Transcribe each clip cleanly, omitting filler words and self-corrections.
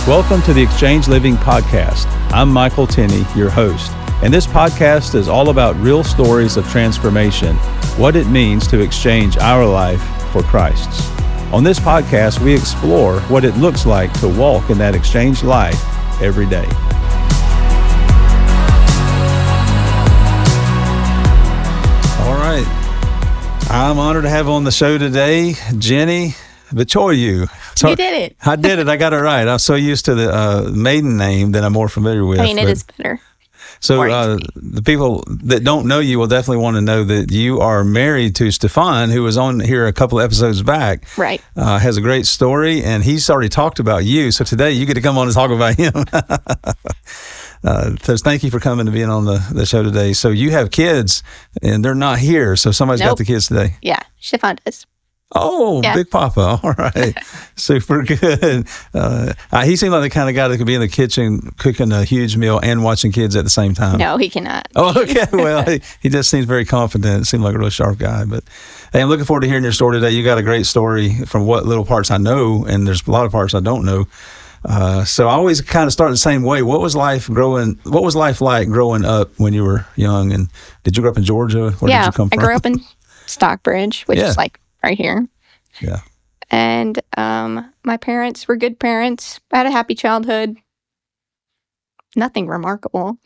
Welcome to the Exchange Living Podcast. I'm Michael Tenney, your host, and this podcast is all about real stories of transformation, what it means to exchange our life for Christ's. On this podcast, we explore what it looks like to walk in that exchanged life every day. All right. I'm honored to have on the show today, Jenny Bacioiu. You did it. I did it. I got it right. I'm so used to the maiden name that I'm more familiar with. I mean, it is better. So the people that don't know you will definitely want to know that you are married to Stefan, who was on here a couple of episodes back. Right. Has a great story, and he's already talked about you. So today you get to come on and talk about him. So thank you for coming and being on the show today. So you have kids, and they're not here. So somebody's got the kids today. Yeah, Stefan does. Oh, yeah. Big Papa. All right. Super good. He seemed like the kind of guy that could be in the kitchen cooking a huge meal and watching kids at the same time. No, he cannot. Oh, okay. Well, he just seems very confident. Seemed like a really sharp guy. But hey, I'm looking forward to hearing your story today. You got a great story from what little parts I know, and there's a lot of parts I don't know. So I always kind of start the same way. What was life like growing up when you were young? And did you grow up in Georgia? Where did you come from? I grew up in Stockbridge, which is like right here. Yeah. And my parents were good parents. I had a happy childhood. Nothing remarkable.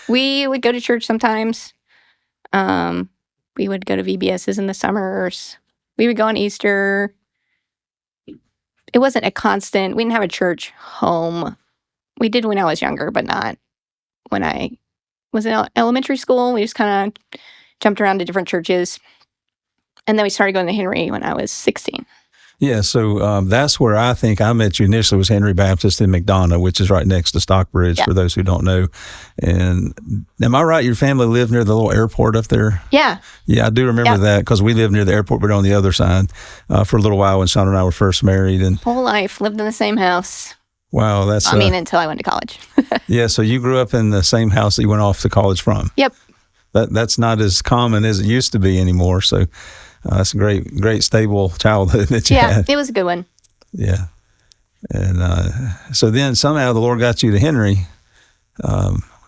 We would go to church sometimes. We would go to VBSs in the summers. We would go on Easter. It wasn't a constant. We didn't have a church home. We did when I was younger, but not when I was in elementary school. We just kind of jumped around to different churches. And then we started going to Henry when I was 16. Yeah, so that's where I think I met you initially, was Henry Baptist in McDonough, which is right next to Stockbridge, for those who don't know. And am I right, your family lived near the little airport up there? Yeah. Yeah, I do remember that, because we lived near the airport, but on the other side for a little while when Sean and I were first married. And whole life, lived in the same house. Wow, that's... until I went to college. Yeah, so you grew up in the same house that you went off to college from. Yep. That's not as common as it used to be anymore, so... that's a great, stable childhood that you had. Yeah, it was a good one. Yeah. And so then somehow the Lord got you to Henry.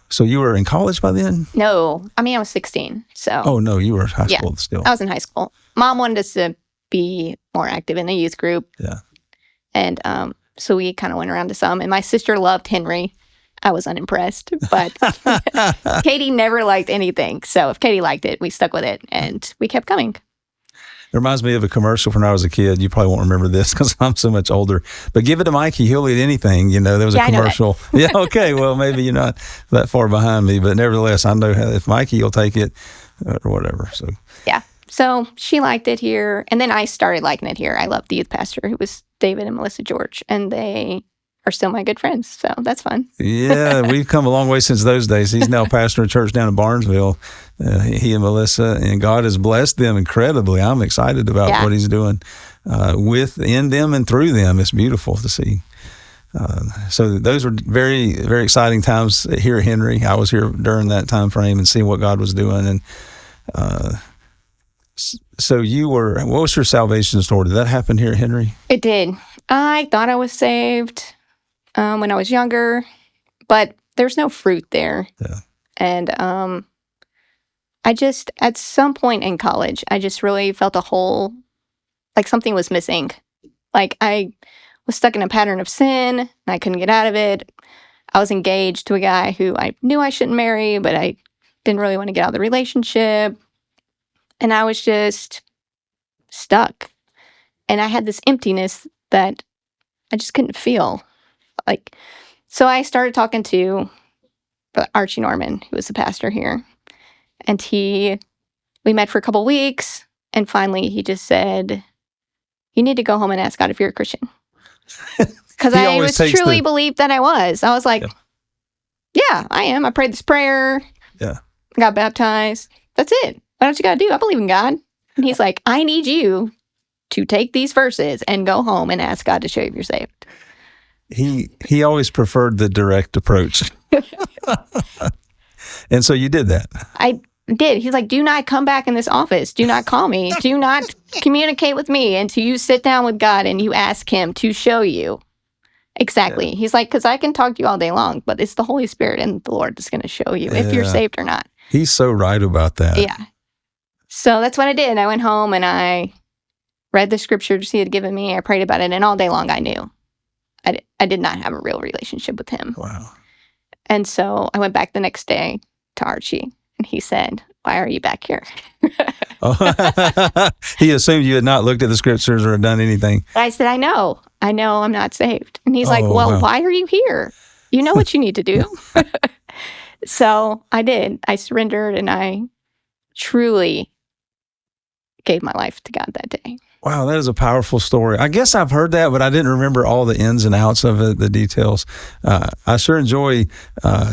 So you were in college by then? No. I was 16, so. Oh, no, you were in high school still. I was in high school. Mom wanted us to be more active in the youth group. Yeah. And so we kind of went around to some. And my sister loved Henry. I was unimpressed, but Katie never liked anything. So if Katie liked it, we stuck with it, and we kept coming. It reminds me of a commercial from when I was a kid. You probably won't remember this because I'm so much older. But give it to Mikey. He'll eat anything. There was a commercial. Yeah, okay. Well, maybe you're not that far behind me. But nevertheless, I know if Mikey will take it or whatever. So yeah. So she liked it here. And then I started liking it here. I loved the youth pastor, who was David and Melissa George. And they are still my good friends. So that's fun. Yeah, we've come a long way since those days. He's now pastor of a church down in Barnesville, he and Melissa, and God has blessed them incredibly. I'm excited about what he's doing within them and through them. It's beautiful to see. So those were very, very exciting times here at Henry. I was here during that time frame and seeing what God was doing. And so what was your salvation story? Did that happen here at Henry? It did. I thought I was saved when I was younger, but there's no fruit there. Yeah. And I just, at some point in college, I just really felt a hole, like something was missing. Like I was stuck in a pattern of sin, and I couldn't get out of it. I was engaged to a guy who I knew I shouldn't marry, but I didn't really want to get out of the relationship. And I was just stuck. And I had this emptiness that I just couldn't feel. So I started talking to Archie Norman, who was the pastor here. And we met for a couple weeks. And finally, he just said, you need to go home and ask God if you're a Christian. Because I was truly believed that I was. I was like, yeah, I am. I prayed this prayer. Yeah. I got baptized. That's it. What else you got to do? I believe in God. And he's like, I need you to take these verses and go home and ask God to show you if you're saved. He always preferred the direct approach. And so you did that. I did. He's like, do not come back in this office. Do not call me. Do not communicate with me until you sit down with God and you ask him to show you Exactly. He's like, because I can talk to you all day long, but it's the Holy Spirit and the Lord that's going to show you if you're saved or not. He's so right about that. Yeah. So that's what I did. I went home and I read the scriptures he had given me. I prayed about it, and all day long I knew I did not have a real relationship with him. Wow. And so I went back the next day to Archie, and he said, "Why are you back here?" He assumed you had not looked at the scriptures or done anything. I said, I know I'm not saved. And he's like, well, wow. Why are you here? You know what you need to do. So I did. I surrendered, and I truly gave my life to God that day. Wow, that is a powerful story. I guess I've heard that, but I didn't remember all the ins and outs of it, the details. I sure enjoy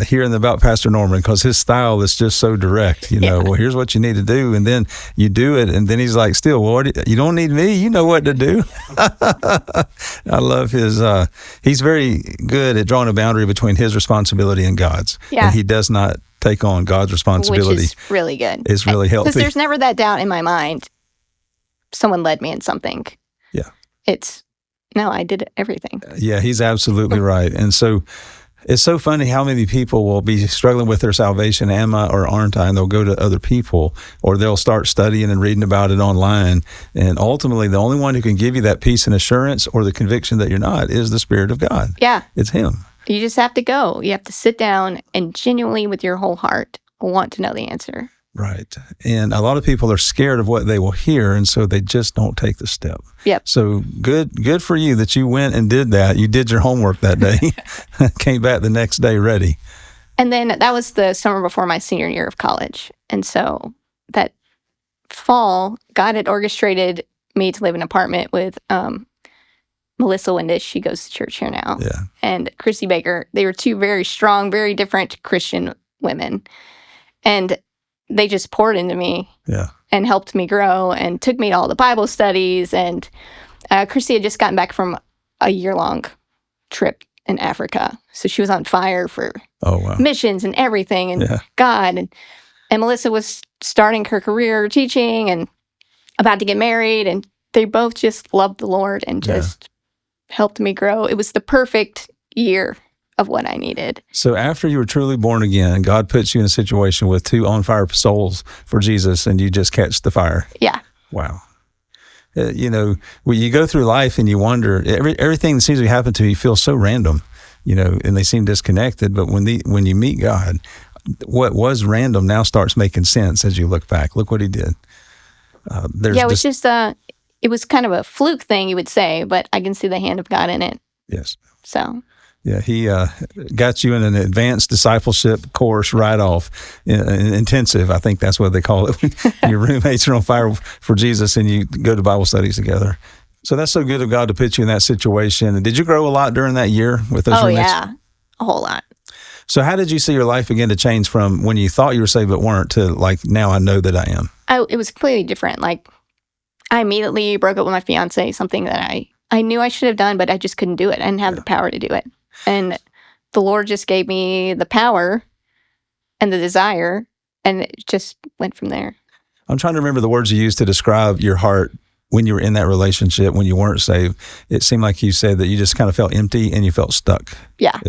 hearing about Pastor Norman, because his style is just so direct. You know, well, here's what you need to do, and then you do it, and then he's like, still, well, you don't need me. You know what to do. I love his, he's very good at drawing a boundary between his responsibility and God's. Yeah. And he does not take on God's responsibility. Which is really good. It's really healthy. Because there's never that doubt in my mind. Someone led me in something. Yeah. No, I did everything. Yeah, he's absolutely right. And so it's so funny how many people will be struggling with their salvation, am I or aren't I? And they'll go to other people, or they'll start studying and reading about it online. And ultimately, the only one who can give you that peace and assurance or the conviction that you're not is the Spirit of God. Yeah. It's Him. You just have to go. You have to sit down and genuinely, with your whole heart, want to know the answer. Right. And a lot of people are scared of what they will hear, and so they just don't take the step. Yep. So good for you that you went and did that. You did your homework that day, came back the next day ready. And then that was the summer before my senior year of college. And so that fall, God had orchestrated me to live in an apartment with Melissa Windish. She goes to church here now. Yeah. And Chrissy Baker. They were two very strong, very different Christian women. And they just poured into me. Yeah. And helped me grow and took me to all the Bible studies. And Chrissy had just gotten back from a year-long trip in Africa. So she was on fire for missions and everything and God. And Melissa was starting her career teaching and about to get married. And they both just loved the Lord and just helped me grow. It was the perfect year of what I needed. So after you were truly born again, God puts you in a situation with two on-fire souls for Jesus, and you just catch the fire. Yeah. Wow. You know, when you go through life and you wonder, everything that seems to be happening to you feels so random, you know, and they seem disconnected. But when you meet God, what was random now starts making sense as you look back. Look what He did. It was just it was kind of a fluke thing, you would say, but I can see the hand of God in it. Yes. So. Yeah, He got you in an advanced discipleship course right off, intensive. I think that's what they call it. Your roommates are on fire for Jesus and you go to Bible studies together. So that's so good of God to put you in that situation. Did you grow a lot during that year with those roommates? Oh, yeah, a whole lot. So how did you see your life begin to change from when you thought you were saved but weren't to like, now I know that I am? It was completely different. Like, I immediately broke up with my fiance, something that I knew I should have done, but I just couldn't do it. I didn't have the power to do it. And the Lord just gave me the power and the desire, and it just went from there. I'm trying to remember the words you used to describe your heart when you were in that relationship, when you weren't saved. It seemed like you said that you just kind of felt empty and you felt stuck. Yeah.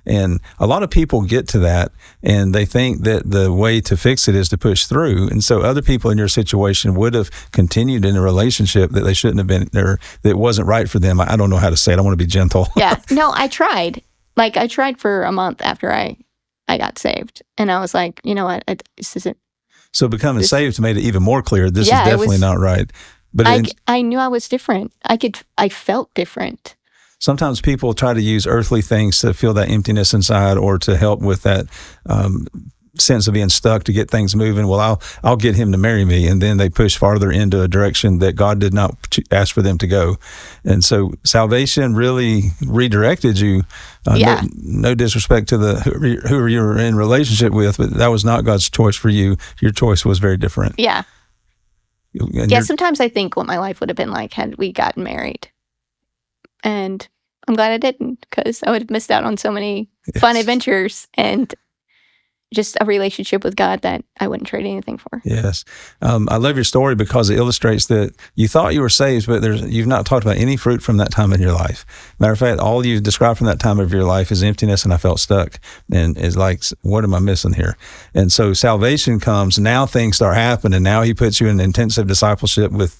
And a lot of people get to that, and they think that the way to fix it is to push through. And so other people in your situation would have continued in a relationship that they shouldn't have been there, that wasn't right for them. I don't know how to say it. I want to be gentle. Yeah. No, I tried. Like, I tried for a month after I got saved. And I was like, you know what? This isn't. So becoming saved made it even more clear. This is definitely not right. But I knew I was different. I felt different. Sometimes people try to use earthly things to fill that emptiness inside, or to help with that sense of being stuck, to get things moving. Well, I'll get him to marry me, and then they push farther into a direction that God did not ask for them to go. And so salvation really redirected you. No disrespect to who you were in relationship with, but that was not God's choice for you. Your choice was very different. Yeah. Sometimes I think what my life would have been like had we gotten married. And I'm glad I didn't, because I would have missed out on so many fun adventures. And just a relationship with God that I wouldn't trade anything for. Yes. I love your story because it illustrates that you thought you were saved, but you've not talked about any fruit from that time in your life. Matter of fact, all you've described from that time of your life is emptiness, and I felt stuck. And it's like, what am I missing here? And so salvation comes. Now things start happening. Now he puts you in intensive discipleship with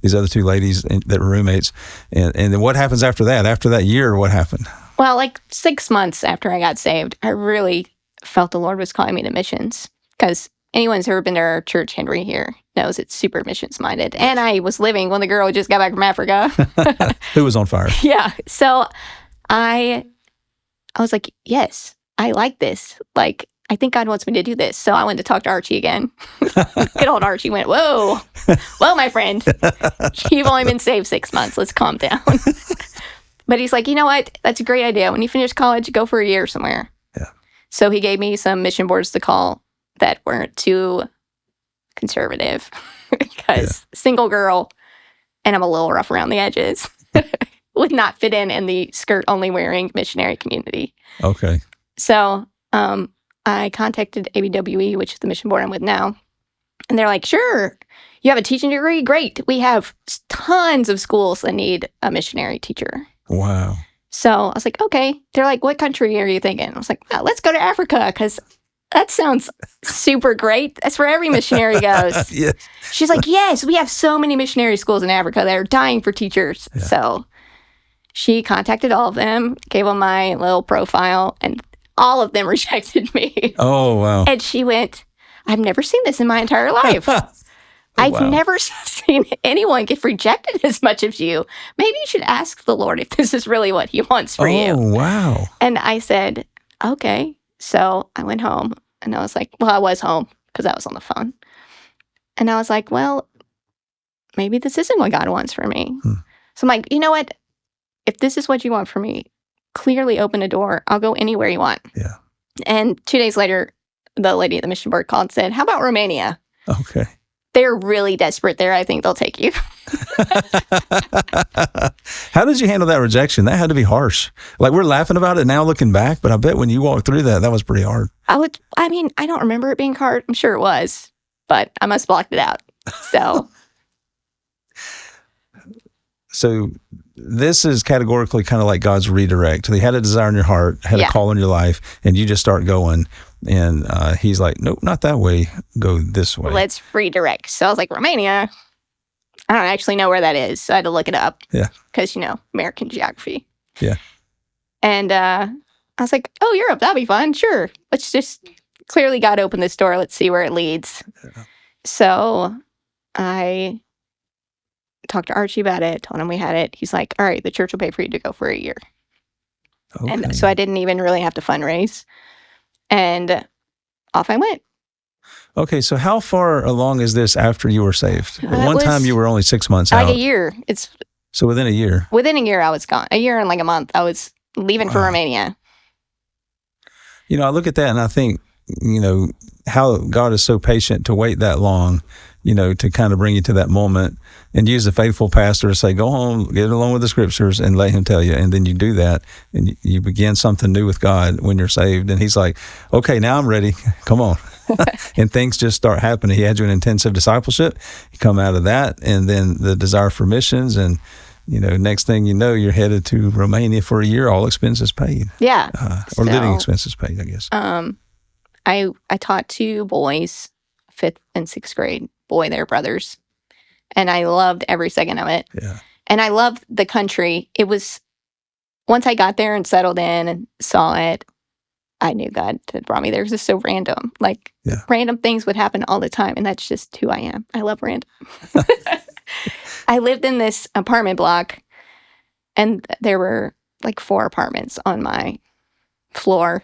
these other two ladies that were roommates. And then what happens after that? After that year, what happened? Well, like 6 months after I got saved, I really felt the Lord was calling me to missions, because anyone who's ever been to our church, Henry, here, knows it's super missions minded. And I was living when the girl who just got back from Africa. Who was on fire. Yeah. So I was like, yes, I like this. Like, I think God wants me to do this. So I went to talk to Archie again. Good old Archie went, whoa, well, my friend, you've only been saved 6 months. Let's calm down. But he's like, you know what? That's a great idea. When you finish college, go for a year somewhere. So he gave me some mission boards to call that weren't too conservative, because single girl, and I'm a little rough around the edges, would not fit in the skirt-only wearing missionary community. Okay. So I contacted ABWE, which is the mission board I'm with now, and they're like, sure, you have a teaching degree? Great. We have tons of schools that need a missionary teacher. Wow. So I was like, okay. They're like, what country are you thinking? I was like, let's go to Africa, because that sounds super great. That's where every missionary goes. Yes. She's like, yes, we have so many missionary schools in Africa that are dying for teachers. Yeah. So she contacted all of them, gave them my little profile, and all of them rejected me. Oh, wow. And she went, I've never seen this in my entire life. I've never seen anyone get rejected as much as you. Maybe you should ask the Lord if this is really what he wants for you. Oh, wow. And I said, okay. So I went home, and I was like, well, I was home because I was on the phone. And I was like, well, maybe this isn't what God wants for me. So I'm like, you know what? If this is what you want for me, clearly open a door. I'll go anywhere you want. Yeah. And 2 days later, the lady at the mission board called and said, how about Romania? Okay. They're really desperate there. I think they'll take you. How did you handle that rejection? That had to be harsh. Like, we're laughing about it now looking back, but I bet when you walked through that was pretty hard. I don't remember it being hard. I'm sure it was, but I must have blocked it out. So this is categorically kind of like God's redirect. He had a desire in your heart, had a call in your life, and you just start going. And he's like, nope, not that way. Go this way. Let's redirect. So I was like, Romania? I don't actually know where that is. So I had to look it up. Yeah. Because, American geography. Yeah. And I was like, oh, Europe, that'd be fun. Sure. Let's just, clearly God opened this door. Let's see where it leads. Yeah. So I talked to Archie about it, told him we had it. He's like, all right, the church will pay for you to go for a year. Okay. And so I didn't even really have to fundraise. And off I went. Okay, so how far along is this after you were saved? One time you were only 6 months out. Like a year. So within a year? Within a year I was gone. A year and like a month I was leaving for Romania. I look at that and I think, how God is so patient to wait that long, to kind of bring you to that moment and use a faithful pastor to say, go home, get along with the scriptures and let him tell you. And then you do that and you begin something new with God when you're saved. And he's like, okay, now I'm ready. Come on. And things just start happening. He had you in intensive discipleship. You come out of that and then the desire for missions. And, next thing you know, you're headed to Romania for a year, all expenses paid. Yeah. Or living expenses paid, I guess. I taught 2 boys, 5th and 6th grade. Boy, they're brothers. And I loved every second of it. Yeah. And I loved the country. It was, once I got there and settled in and saw it, I knew God had brought me there. It was just so random. Like, random things would happen all the time. And that's just who I am. I love random. I lived in this apartment block, and there were like 4 apartments on my floor.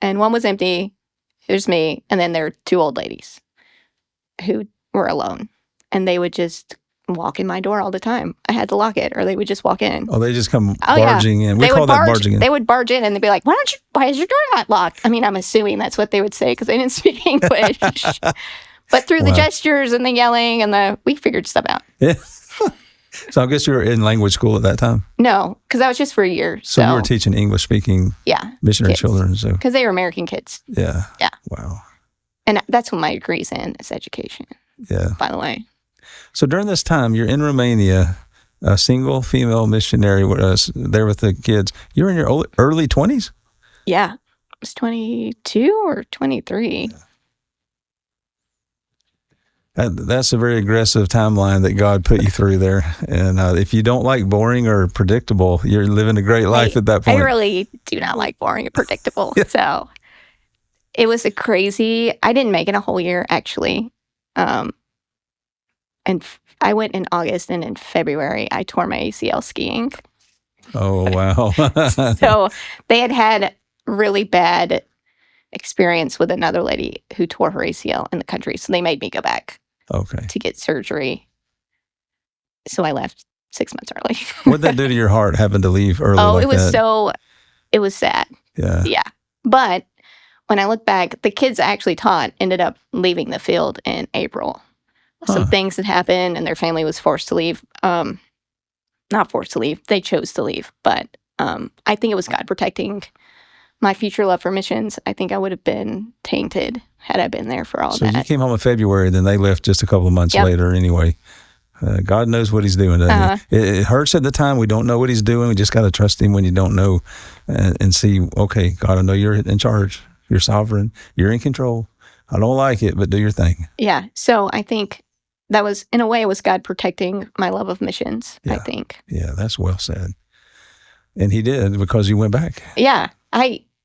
And one was empty. There's me. And then there were 2 old ladies who were alone, and they would just walk in my door all the time. I had to lock it, or they would just walk in. Oh, they just come barging in. We call that barging in. They would barge in, and they'd be like, why is your door not locked? I mean, I'm assuming that's what they would say because they didn't speak English. But through the gestures and the yelling and we figured stuff out. Yeah. So I guess you were in language school at that time. No, because I was just for a year. So you were teaching English-speaking missionary children. So because they were American kids. Yeah. Yeah. Wow. And that's what my degree's in, is education. Yeah. By the way. So during this time, you're in Romania, a single female missionary there with the kids. You're in your early 20s? Yeah. I was 22 or 23. Yeah. That's a very aggressive timeline that God put you through there. And if you don't like boring or predictable, you're living a great life at that point. I really do not like boring and predictable. Yeah. So it was I didn't make it a whole year, actually. And I went in August, and in February, I tore my ACL skiing. Oh, wow. So they had really bad experience with another lady who tore her ACL in the country. So they made me go back to get surgery. So I left 6 months early. What did that do to your heart, having to leave early like that? It was sad. Yeah. Yeah. But when I look back, the kids I actually taught ended up leaving the field in April. Some things had happened, and their family was forced to leave. Not forced to leave. They chose to leave. But I think it was God protecting my future love for missions. I think I would have been tainted had I been there for all that. So you came home in February, then they left just a couple of months later anyway. God knows what he's doing. It hurts at the time. We don't know what he's doing. We just got to trust him when you don't know and see, okay, God, I know you're in charge. You're sovereign. You're in control. I don't like it, but do your thing. Yeah. So I think that was, in a way, it was God protecting my love of missions, I think. Yeah, that's well said. And he did, because you went back. Yeah.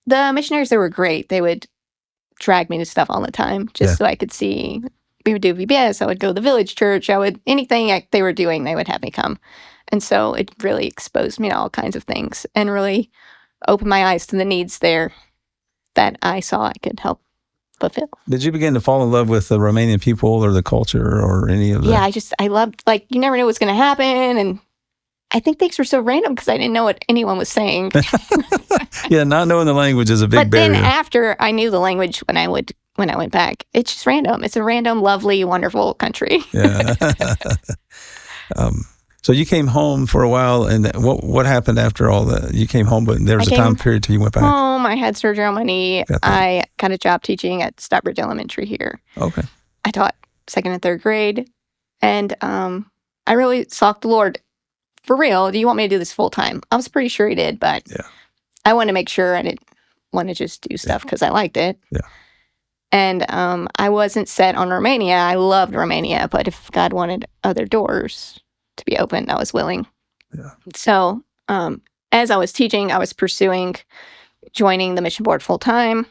The missionaries, they were great. They would drag me to stuff all the time just so I could see. We would do VBS. I would go to the village church. Anything they were doing, they would have me come. And so it really exposed me to all kinds of things and really opened my eyes to the needs there that I saw I could help fulfill. Did you begin to fall in love with the Romanian people or the culture or any of that? Yeah, I loved, you never knew what was going to happen. And I think things were so random because I didn't know what anyone was saying. Yeah, not knowing the language is a big barrier. But then after I knew the language when I went back, it's just random. It's a random, lovely, wonderful country. Yeah. So you came home for a while, and what happened after all that? You came home, but there was a time period till you went back. Home. I had surgery on my knee. I got a job teaching at Stockbridge Elementary here. Okay. I taught 2nd and 3rd grade, and I really sought the Lord. For real, do you want me to do this full time? I was pretty sure he did, but I wanted to make sure I didn't want to just do stuff because I liked it. Yeah. And I wasn't set on Romania. I loved Romania, but if God wanted other doors to be opened, I was willing. Yeah. So as I was teaching, I was pursuing joining the mission board full time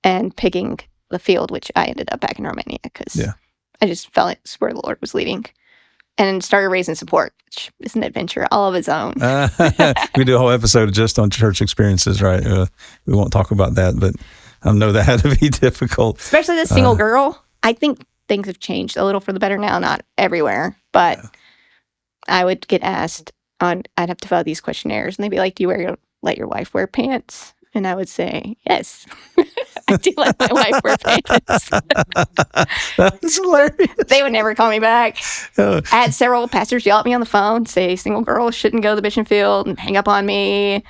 and picking the field, which I ended up back in Romania because I just felt it's where the Lord was leading. And started raising support, which is an adventure all of its own. We do a whole episode just on church experiences, right? We won't talk about that, but I know that had to be difficult. Especially the single girl. I think things have changed a little for the better now, not everywhere, but I would get asked, I'd have to fill out these questionnaires, and they'd be like, do you let your wife wear pants? And I would say, yes, I do let my wife wear pants. That's hilarious. They would never call me back. I had several pastors yell at me on the phone, say single girls shouldn't go to the mission field and hang up on me.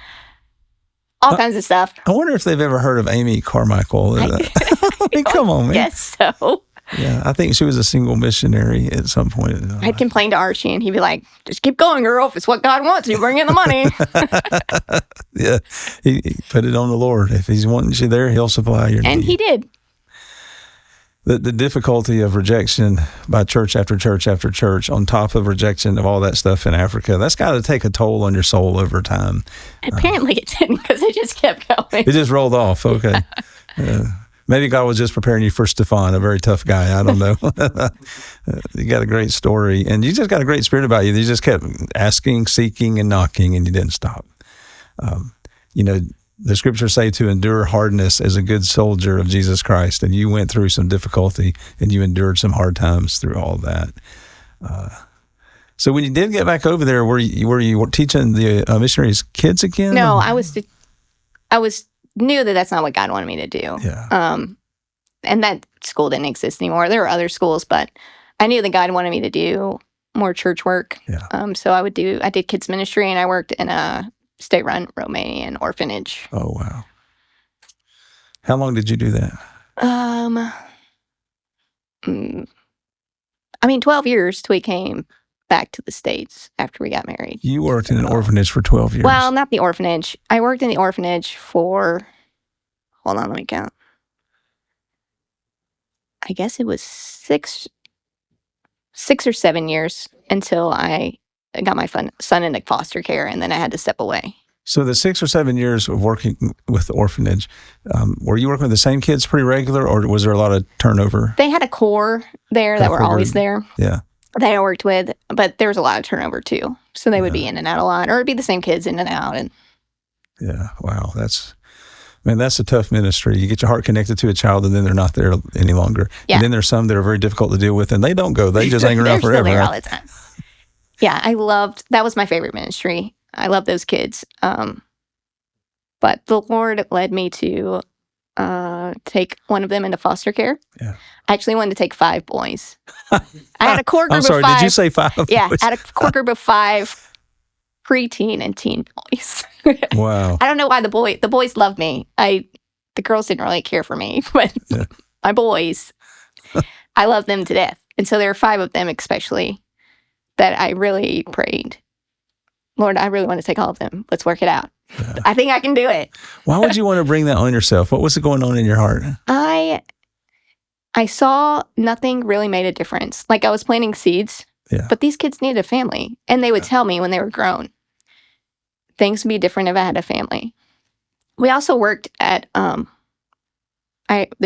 All kinds of stuff. I wonder if they've ever heard of Amy Carmichael. I mean, come on, man. Yes, so. Yeah, I think she was a single missionary at some point. I'd complain to Archie, and he'd be like, just keep going, girl. If it's what God wants, you bring in the money. Yeah, he put it on the Lord. If he's wanting you there, he'll supply your need. And he did. The difficulty of rejection by church after church after church, on top of rejection of all that stuff in Africa, that's got to take a toll on your soul over time. Apparently it didn't, because it just kept going. It just rolled off. Okay. Maybe God was just preparing you for Stefan, a very tough guy. I don't know. You got a great story, and you just got a great spirit about you. You just kept asking, seeking, and knocking, and you didn't stop. The scriptures say to endure hardness as a good soldier of Jesus Christ, and you went through some difficulty, and you endured some hard times through all that. So when you did get back over there, were you teaching the missionaries' kids again? No, I was knew that that's not what God wanted me to do. Yeah. And that school didn't exist anymore. There were other schools, but I knew that God wanted me to do more church work. Yeah. So I did kids ministry, and I worked in a state-run Romanian orphanage. Oh, wow. How long did you do that? 12 years till we came back to the States after we got married. You worked in an orphanage for 12 years. Well, not the orphanage. I worked in the orphanage for, hold on, let me count. I guess it was six or 7 years until I got my son into foster care, and then I had to step away. So the 6 or 7 years of working with the orphanage, were you working with the same kids pretty regular, or was there a lot of turnover? They had a core there that were always there. Yeah. That I worked with, but there was a lot of turnover too. So they would be in and out a lot, or it'd be the same kids in and out. And yeah, wow, that's a tough ministry. You get your heart connected to a child, and then they're not there any longer. Yeah. And then there's some that are very difficult to deal with, and they don't go. They just hang around forever. They're still there all the time. Yeah, that was my favorite ministry. I love those kids. But the Lord led me to take one of them into foster care. Yeah. I actually wanted to take 5 boys. I had a core group of 5. I'm sorry, did you say 5 boys? Yeah, I had a core group of 5 preteen and teen boys. Wow. I don't know why the boys loved me. The girls didn't really care for me, but my boys, I love them to death. And so there are 5 of them especially that I really prayed, Lord, I really want to take all of them. Let's work it out. Yeah. I think I can do it. Why would you want to bring that on yourself? What was going on in your heart? I saw nothing really made a difference. Like I was planting seeds, but these kids needed a family. And they would tell me when they were grown, things would be different if I had a family. We also worked at the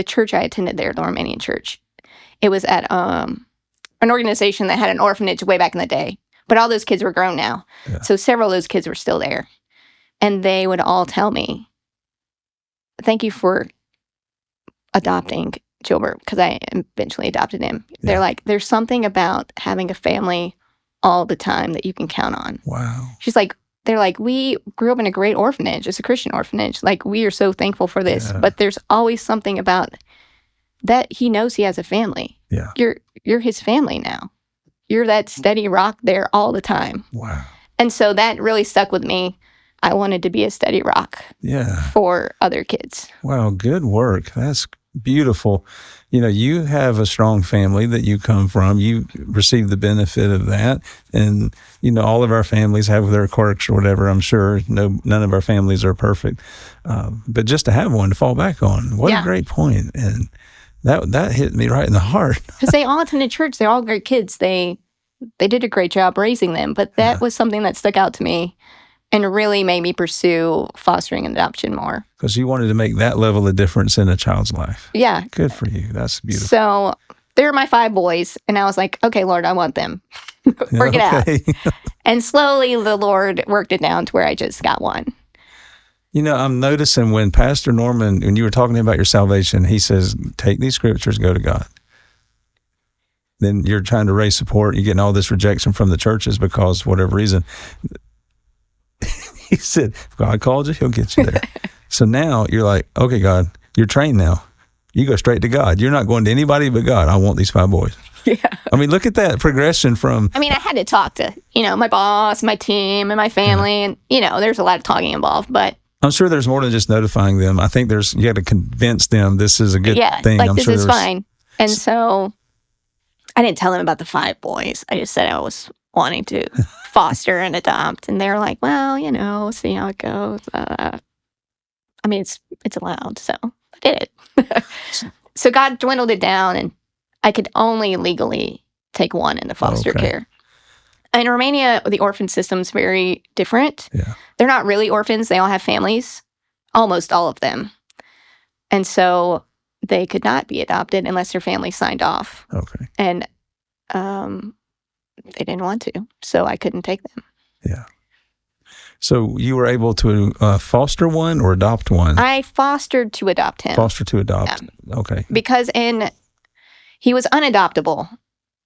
church I attended there, the Romanian church. It was at an organization that had an orphanage way back in the day. But all those kids were grown now. Yeah. So several of those kids were still there. And they would all tell me, thank you for adopting Gilbert, because I eventually adopted him. Yeah. They're like, there's something about having a family all the time that you can count on. Wow. They're like, we grew up in a great orphanage. It's a Christian orphanage. Like, we are so thankful for this. Yeah. But there's always something about that he knows he has a family. Yeah. You're his family now. You're that steady rock there all the time. Wow. And so that really stuck with me. I wanted to be a steady rock for other kids. Wow, good work. That's beautiful. You know, you have a strong family that you come from. You receive the benefit of that. And, you know, all of our families have their quirks or whatever, I'm sure. None of our families are perfect. But just to have one to fall back on, what a great point. And that hit me right in the heart. Because they all attended church. They're all great kids. They did a great job raising them. But that was something that stuck out to me and really made me pursue fostering and adoption more. Because you wanted to make that level of difference in a child's life. Yeah. Good for you. That's beautiful. So they were my 5 boys. And I was like, okay, Lord, I want them. Work it out. And slowly the Lord worked it down to where I just got one. You know, I'm noticing when Pastor Norman, when you were talking about your salvation, he says, take these scriptures, go to God. Then you're trying to raise support. You're getting all this rejection from the churches because whatever reason. He said, if God called you, he'll get you there. So now you're like, okay, God, you're trained now. You go straight to God. You're not going to anybody but God. I want these 5 boys. Yeah. I mean, look at that progression from... I mean, I had to talk to, my boss, my team, and my family. And, there's a lot of talking involved, but... I'm sure there's more than just notifying them. I think you got to convince them this is a good thing. Like, this is fine. And so I didn't tell them about the 5 boys. I just said I was wanting to foster and adopt. And they were like, well, see how it goes. I mean, it's allowed. So I did it. So God dwindled it down, and I could only legally take one into foster care. In Romania, the orphan system's very different. Yeah. They're not really orphans. They all have families, almost all of them. And so they could not be adopted unless their family signed off. Okay. And they didn't want to, so I couldn't take them. Yeah. So you were able to foster one or adopt one? I fostered to adopt him. Foster to adopt. Yeah. Okay. Because he was unadoptable.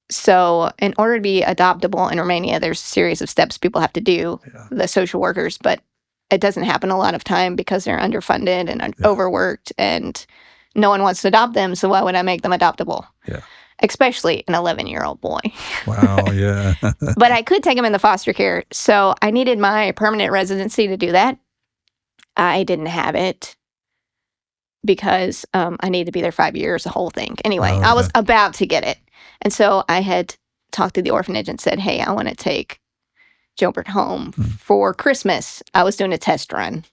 So in order to be adoptable in Romania, there's a series of steps people have to do, the social workers, but it doesn't happen a lot of time because they're underfunded and overworked, and no one wants to adopt them, so why would I make them adoptable? Yeah. especially an 11-year-old boy. Wow, yeah. But I could take him in the foster care. So I needed my permanent residency to do that. I didn't have it because I needed to be there 5 years, the whole thing. Anyway, I was about to get it. And so I had talked to the orphanage and said, hey, I want to take Gilbert home for Christmas. I was doing a test run.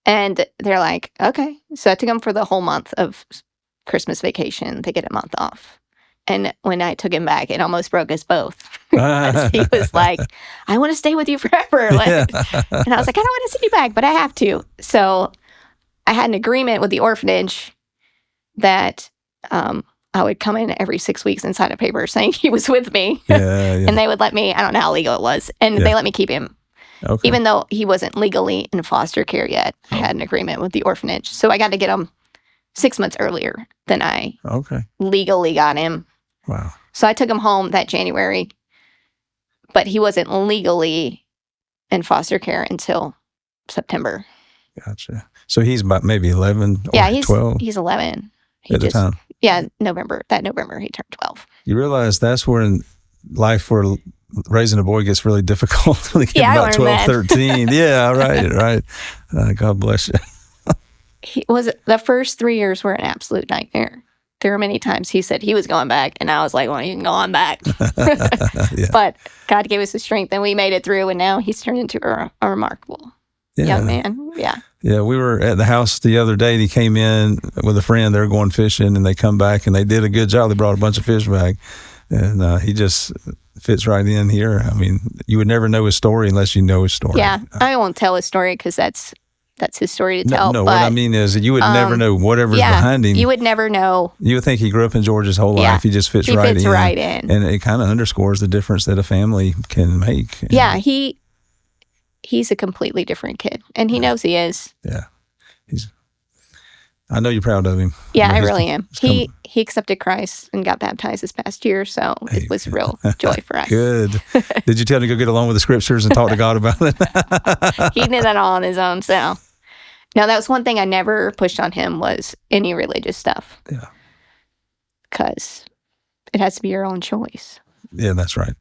And they're like, okay. So I took him for the whole month of Christmas vacation. They get a month off. And when I took him back, it almost broke us both. He was like, I want to stay with you forever. Like, and I was like, I don't want to send you back, but I have to. So I had an agreement with the orphanage that I would come in every 6 weeks and sign a paper saying he was with me. And they would let me, I don't know how legal it was, and they let me keep him. Okay. Even though he wasn't legally in foster care yet. I had an agreement with the orphanage. So I got to get him 6 months earlier than I legally got him. Wow. So I took him home that January, but he wasn't legally in foster care until September. Gotcha. So he's about maybe 11 or 12? He's 11. At the time? Yeah, November. That November he turned 12. You realize that's when life for raising a boy gets really difficult. They get about 12, 13. Yeah, right. God bless you. The first 3 years were an absolute nightmare. There were many times he said he was going back, and I was like, well, you can go on back. But God gave us the strength, and we made it through, and now he's turned into a remarkable young man. Yeah. Yeah, we were at the house the other day, and he came in with a friend. They were going fishing, and they come back, and they did a good job. They brought a bunch of fish back, and he just fits right in here. I mean, you would never know his story unless you know his story. Yeah, I won't tell his story because that's his story to tell. No, what I mean is you would never know whatever's behind him. You would never know. You would think he grew up in Georgia his whole life. He just fits right in. He fits right in. And it kind of underscores the difference that a family can make. Yeah, he's a completely different kid, and he knows he is. Yeah. I know you're proud of him. Yeah, I really am. He accepted Christ and got baptized this past year, so it was real joy for us. Good. Did you tell him to go get along with the scriptures and talk to God about it? He did that all on his own, so. Now, that was one thing I never pushed on him was any religious stuff. Yeah. Because it has to be your own choice. Yeah, that's right.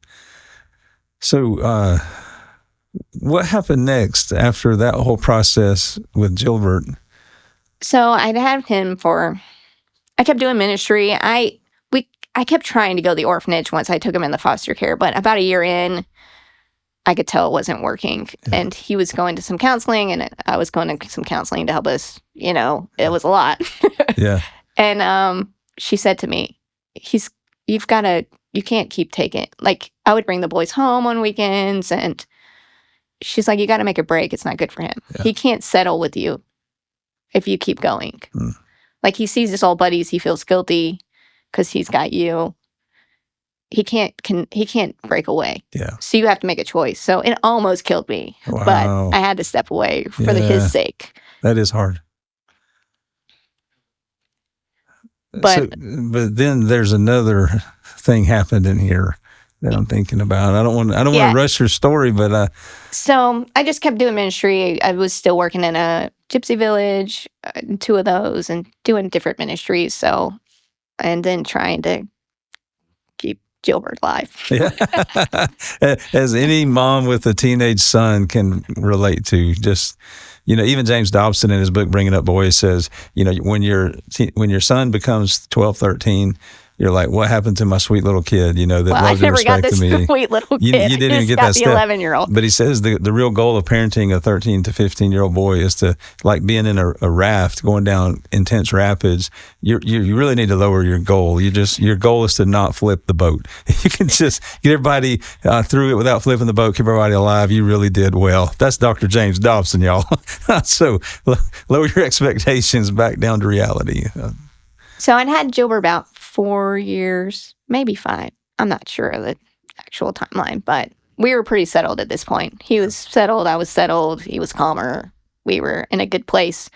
So, what happened next after that whole process with Gilbert? So I'd had him I kept doing ministry. I kept trying to go to the orphanage once I took him in the foster care, but about a year in, I could tell it wasn't working. Yeah. And he was going to some counseling, and I was going to some counseling to help us. It was a lot. Yeah. And she said to me, you can't keep taking, like, I would bring the boys home on weekends, and she's like, you got to make a break. It's not good for him. Yeah. He can't settle with you if you keep going. Like, he sees his old buddies, he feels guilty because he's got you. He can't break away. Yeah. So you have to make a choice. So it almost killed me. Wow. But I had to step away for his sake. That is hard. But then there's another thing happened in here that I'm thinking about. I don't want to rush your story, but so I just kept doing ministry. I was still working in a gypsy village, 2 of those, and doing different ministries. So, and then trying to keep Gilbert alive. Yeah. As any mom with a teenage son can relate to, just, even James Dobson in his book, Bringing Up Boys, says, when your son becomes 12, 13, you're like, what happened to my sweet little kid, that loved and respected me? Sweet little kid. You didn't even get that step. 11-year-old. But he says the real goal of parenting a 13 to 15-year-old boy is to, like being in a raft going down intense rapids. You really need to lower your goal. Your goal is to not flip the boat. You can just get everybody through it without flipping the boat, keep everybody alive. You really did well. That's Dr. James Dobson, y'all. So lower your expectations back down to reality. So I'd had Gilbert about 4 years, maybe 5. I'm not sure of the actual timeline, but we were pretty settled at this point. He was settled. I was settled. He was calmer. We were in a good place.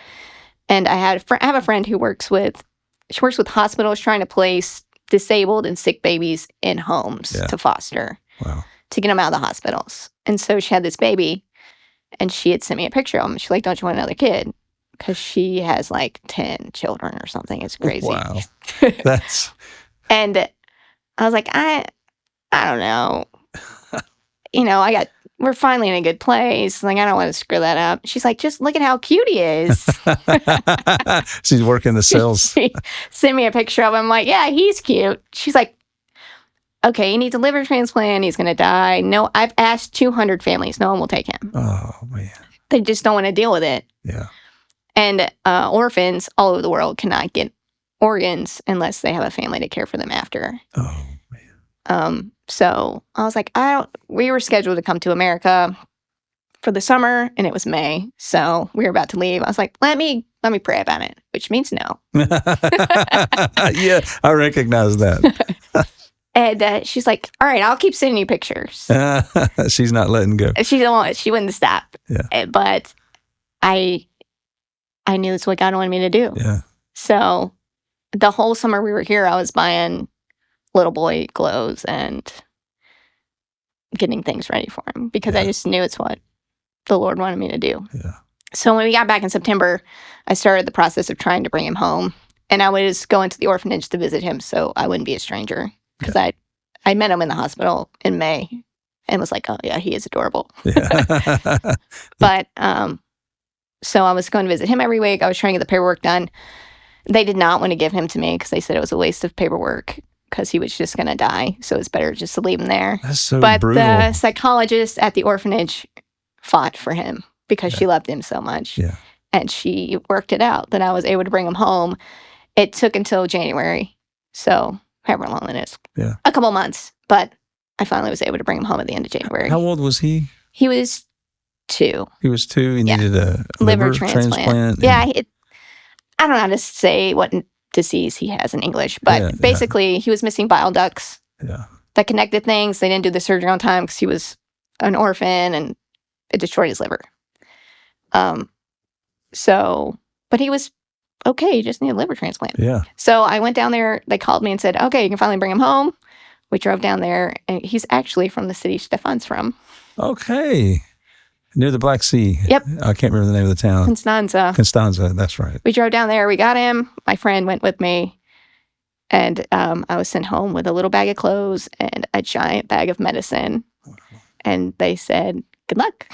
And I have a friend who works with hospitals trying to place disabled and sick babies in homes to foster, to get them out of the hospitals. And so she had this baby, and she had sent me a picture of him. She's like, don't you want another kid? Because she has like 10 children or something. It's crazy. Wow. And I was like, I don't know. We're finally in a good place. Like, I don't want to screw that up. She's like, just look at how cute he is. She's working the sales. She sent me a picture of him. I'm like, yeah, he's cute. She's like, okay, he needs a liver transplant. He's going to die. No, I've asked 200 families. No one will take him. Oh, man. They just don't want to deal with it. Yeah. And orphans all over the world cannot get organs unless they have a family to care for them after. Oh, man. So I was like, we were scheduled to come to America for the summer, and it was May. So we were about to leave. I was like, let me pray about it, which means no. Yeah, I recognize that. And she's like, all right, I'll keep sending you pictures. She's not letting go. She wouldn't stop. Yeah. But I knew it's what God wanted me to do. Yeah. So the whole summer we were here, I was buying little boy clothes and getting things ready for him because I just knew it's what the Lord wanted me to do. Yeah. So when we got back in September, I started the process of trying to bring him home. And I was going to the orphanage to visit him so I wouldn't be a stranger. Because I met him in the hospital in May and was like, oh, yeah, he is adorable. Yeah. But so I was going to visit him every week. I was trying to get the paperwork done. They did not want to give him to me because they said it was a waste of paperwork because he was just going to die. So it's better just to leave him there. That's so but brutal. The psychologist at the orphanage fought for him because she loved him so much. Yeah. And she worked it out that I was able to bring him home. It took until January. So however long it is. Yeah. A couple months. But I finally was able to bring him home at the end of January. How old was he? He was 2. He was 2. He needed a liver transplant. Yeah. I don't know how to say what disease he has in English, but basically he was missing bile ducts that connected things. They didn't do the surgery on time because he was an orphan and it destroyed his liver. But he was okay. He just needed a liver transplant. Yeah. So I went down there. They called me and said, okay, you can finally bring him home. We drove down there, and he's actually from the city Stefan's from. Okay. Near the Black Sea. Yep. I can't remember the name of the town. Constanza, that's right. We drove down there. We got him. My friend went with me. And I was sent home with a little bag of clothes and a giant bag of medicine. And they said, good luck.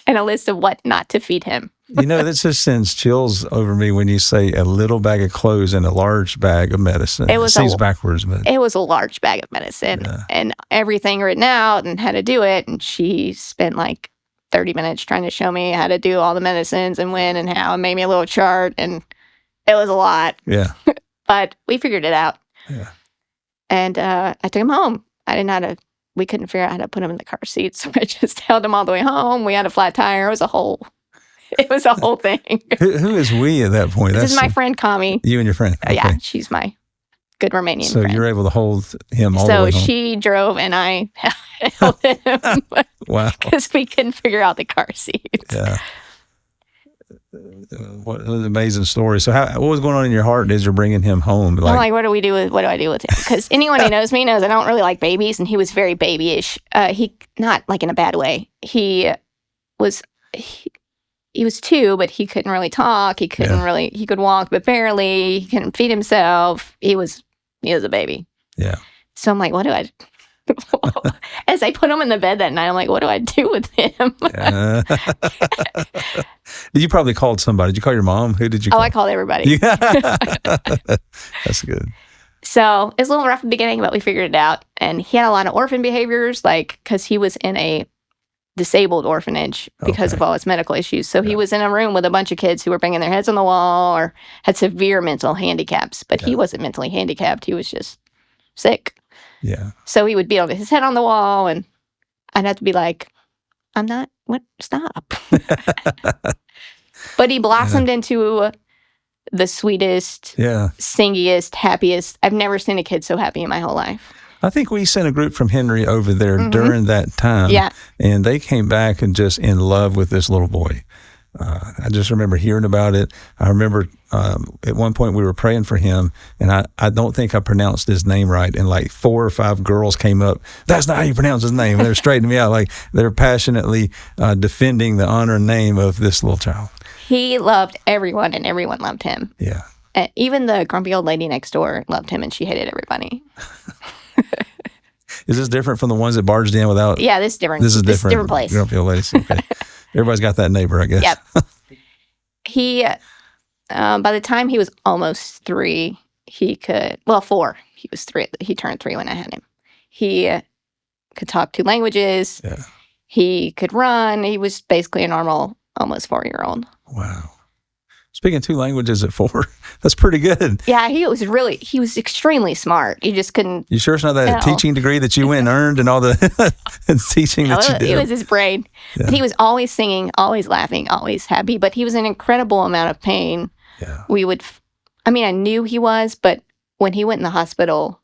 And a list of what not to feed him. That just sends chills over me when you say a little bag of clothes and a large bag of medicine. It seems backwards, but it was a large bag of medicine and everything written out and how to do it. And she spent like 30 minutes trying to show me how to do all the medicines and when and how, and made me a little chart. And it was a lot. Yeah. But we figured it out. Yeah. And I took him home. We couldn't figure out how to put him in the car seat, so I just held him all the way home. We had a flat tire. It was a whole thing. Who is we at that point? This is my friend Kami. You and your friend? Okay. Yeah, she's my good Romanian friend. So you're able to hold him all the way home? So she drove and I held him. Wow. Because we couldn't figure out the car seat. Yeah. What an amazing story. So what was going on in your heart as you're bringing him home? What do I do with him? Because anyone who knows me knows I don't really like babies, and he was very babyish. He, not like in a bad way. He was 2, but he couldn't really talk. He could walk, but barely. He couldn't feed himself. He was a baby. Yeah. So I'm like, what do I as I put him in the bed that night, I'm like, what do I do with him? You probably called somebody. Did you call your mom? Who did you call? I called everybody. That's good. So it was a little rough at the beginning, but we figured it out. And he had a lot of orphan behaviors, because he was in a disabled orphanage because of all his medical issues. So he was in a room with a bunch of kids who were banging their heads on the wall or had severe mental handicaps. But he wasn't mentally handicapped. He was just sick. Yeah. So he would beat his head on the wall, and I'd have to be like, I'm not, what, stop. But he blossomed into the sweetest, singiest, happiest. I've never seen a kid so happy in my whole life. I think we sent a group from Henry over there during that time. Yeah. And they came back and just in love with this little boy. I just remember hearing about it. I remember at one point we were praying for him, and I don't think I pronounced his name right. And like 4 or 5 girls came up. That's not how you pronounce his name. And they're straightening me out. Like they're passionately defending the honor and name of this little child. He loved everyone, and everyone loved him. Yeah. Even the grumpy old lady next door loved him, and she hated everybody. Is this different from the ones that barged in without? Yeah, this is different. This is different. Different place. Grumpy old ladies. Okay. Everybody's got that neighbor, I guess. Yep. He, by the time he was almost 3, he could, 4. He was 3. He turned 3 when I had him. He could talk 2 languages. Yeah. He could run. He was basically a normal, almost 4-year-old. Wow. Speaking 2 languages at 4, that's pretty good. Yeah, he was extremely smart. He just couldn't. You sure it's not that teaching degree that you went and earned and all the teaching that you did? It was his brain. Yeah. But he was always singing, always laughing, always happy. But he was in an incredible amount of pain. Yeah. I knew he was, but when he went in the hospital,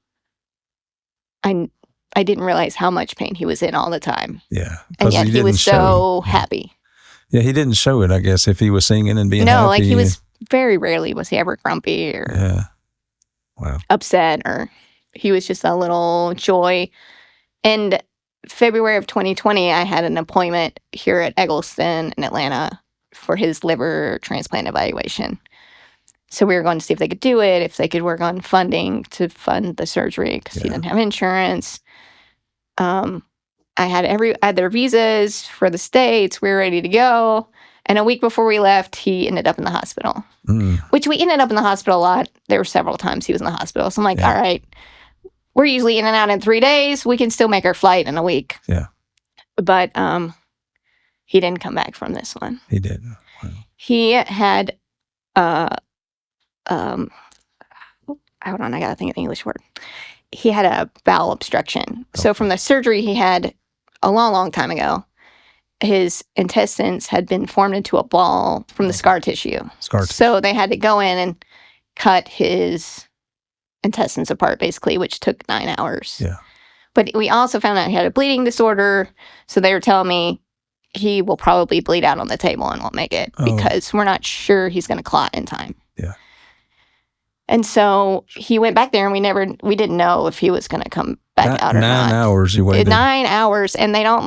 I didn't realize how much pain he was in all the time. Yeah. And yet he was so happy. Yeah, he didn't show it, I guess, if he was singing and being happy. No, like he was very rarely was he ever grumpy or upset, or he was just a little joy. And February of 2020, I had an appointment here at Eggleston in Atlanta for his liver transplant evaluation. So we were going to see if they could do it, if they could work on funding to fund the surgery because he didn't have insurance. I had their visas for the States. We were ready to go. And a week before we left, he ended up in the hospital, which we ended up in the hospital a lot. There were several times he was in the hospital. So I'm like, all right, we're usually in and out in 3 days. We can still make our flight in a week. Yeah. But he didn't come back from this one. He didn't. Wow. He had, hold on, I got to think of the English word. He had a bowel obstruction. Okay. So from the surgery he had a long, long time ago, his intestines had been formed into a ball from the scar tissue. So they had to go in and cut his intestines apart, basically, which took 9 hours. Yeah. But we also found out he had a bleeding disorder. So they were telling me he will probably bleed out on the table and won't make it because we're not sure he's going to clot in time. Yeah. And so he went back there, and we didn't know if he was going to come back out or not. 9 hours you waited. 9 hours, and they don't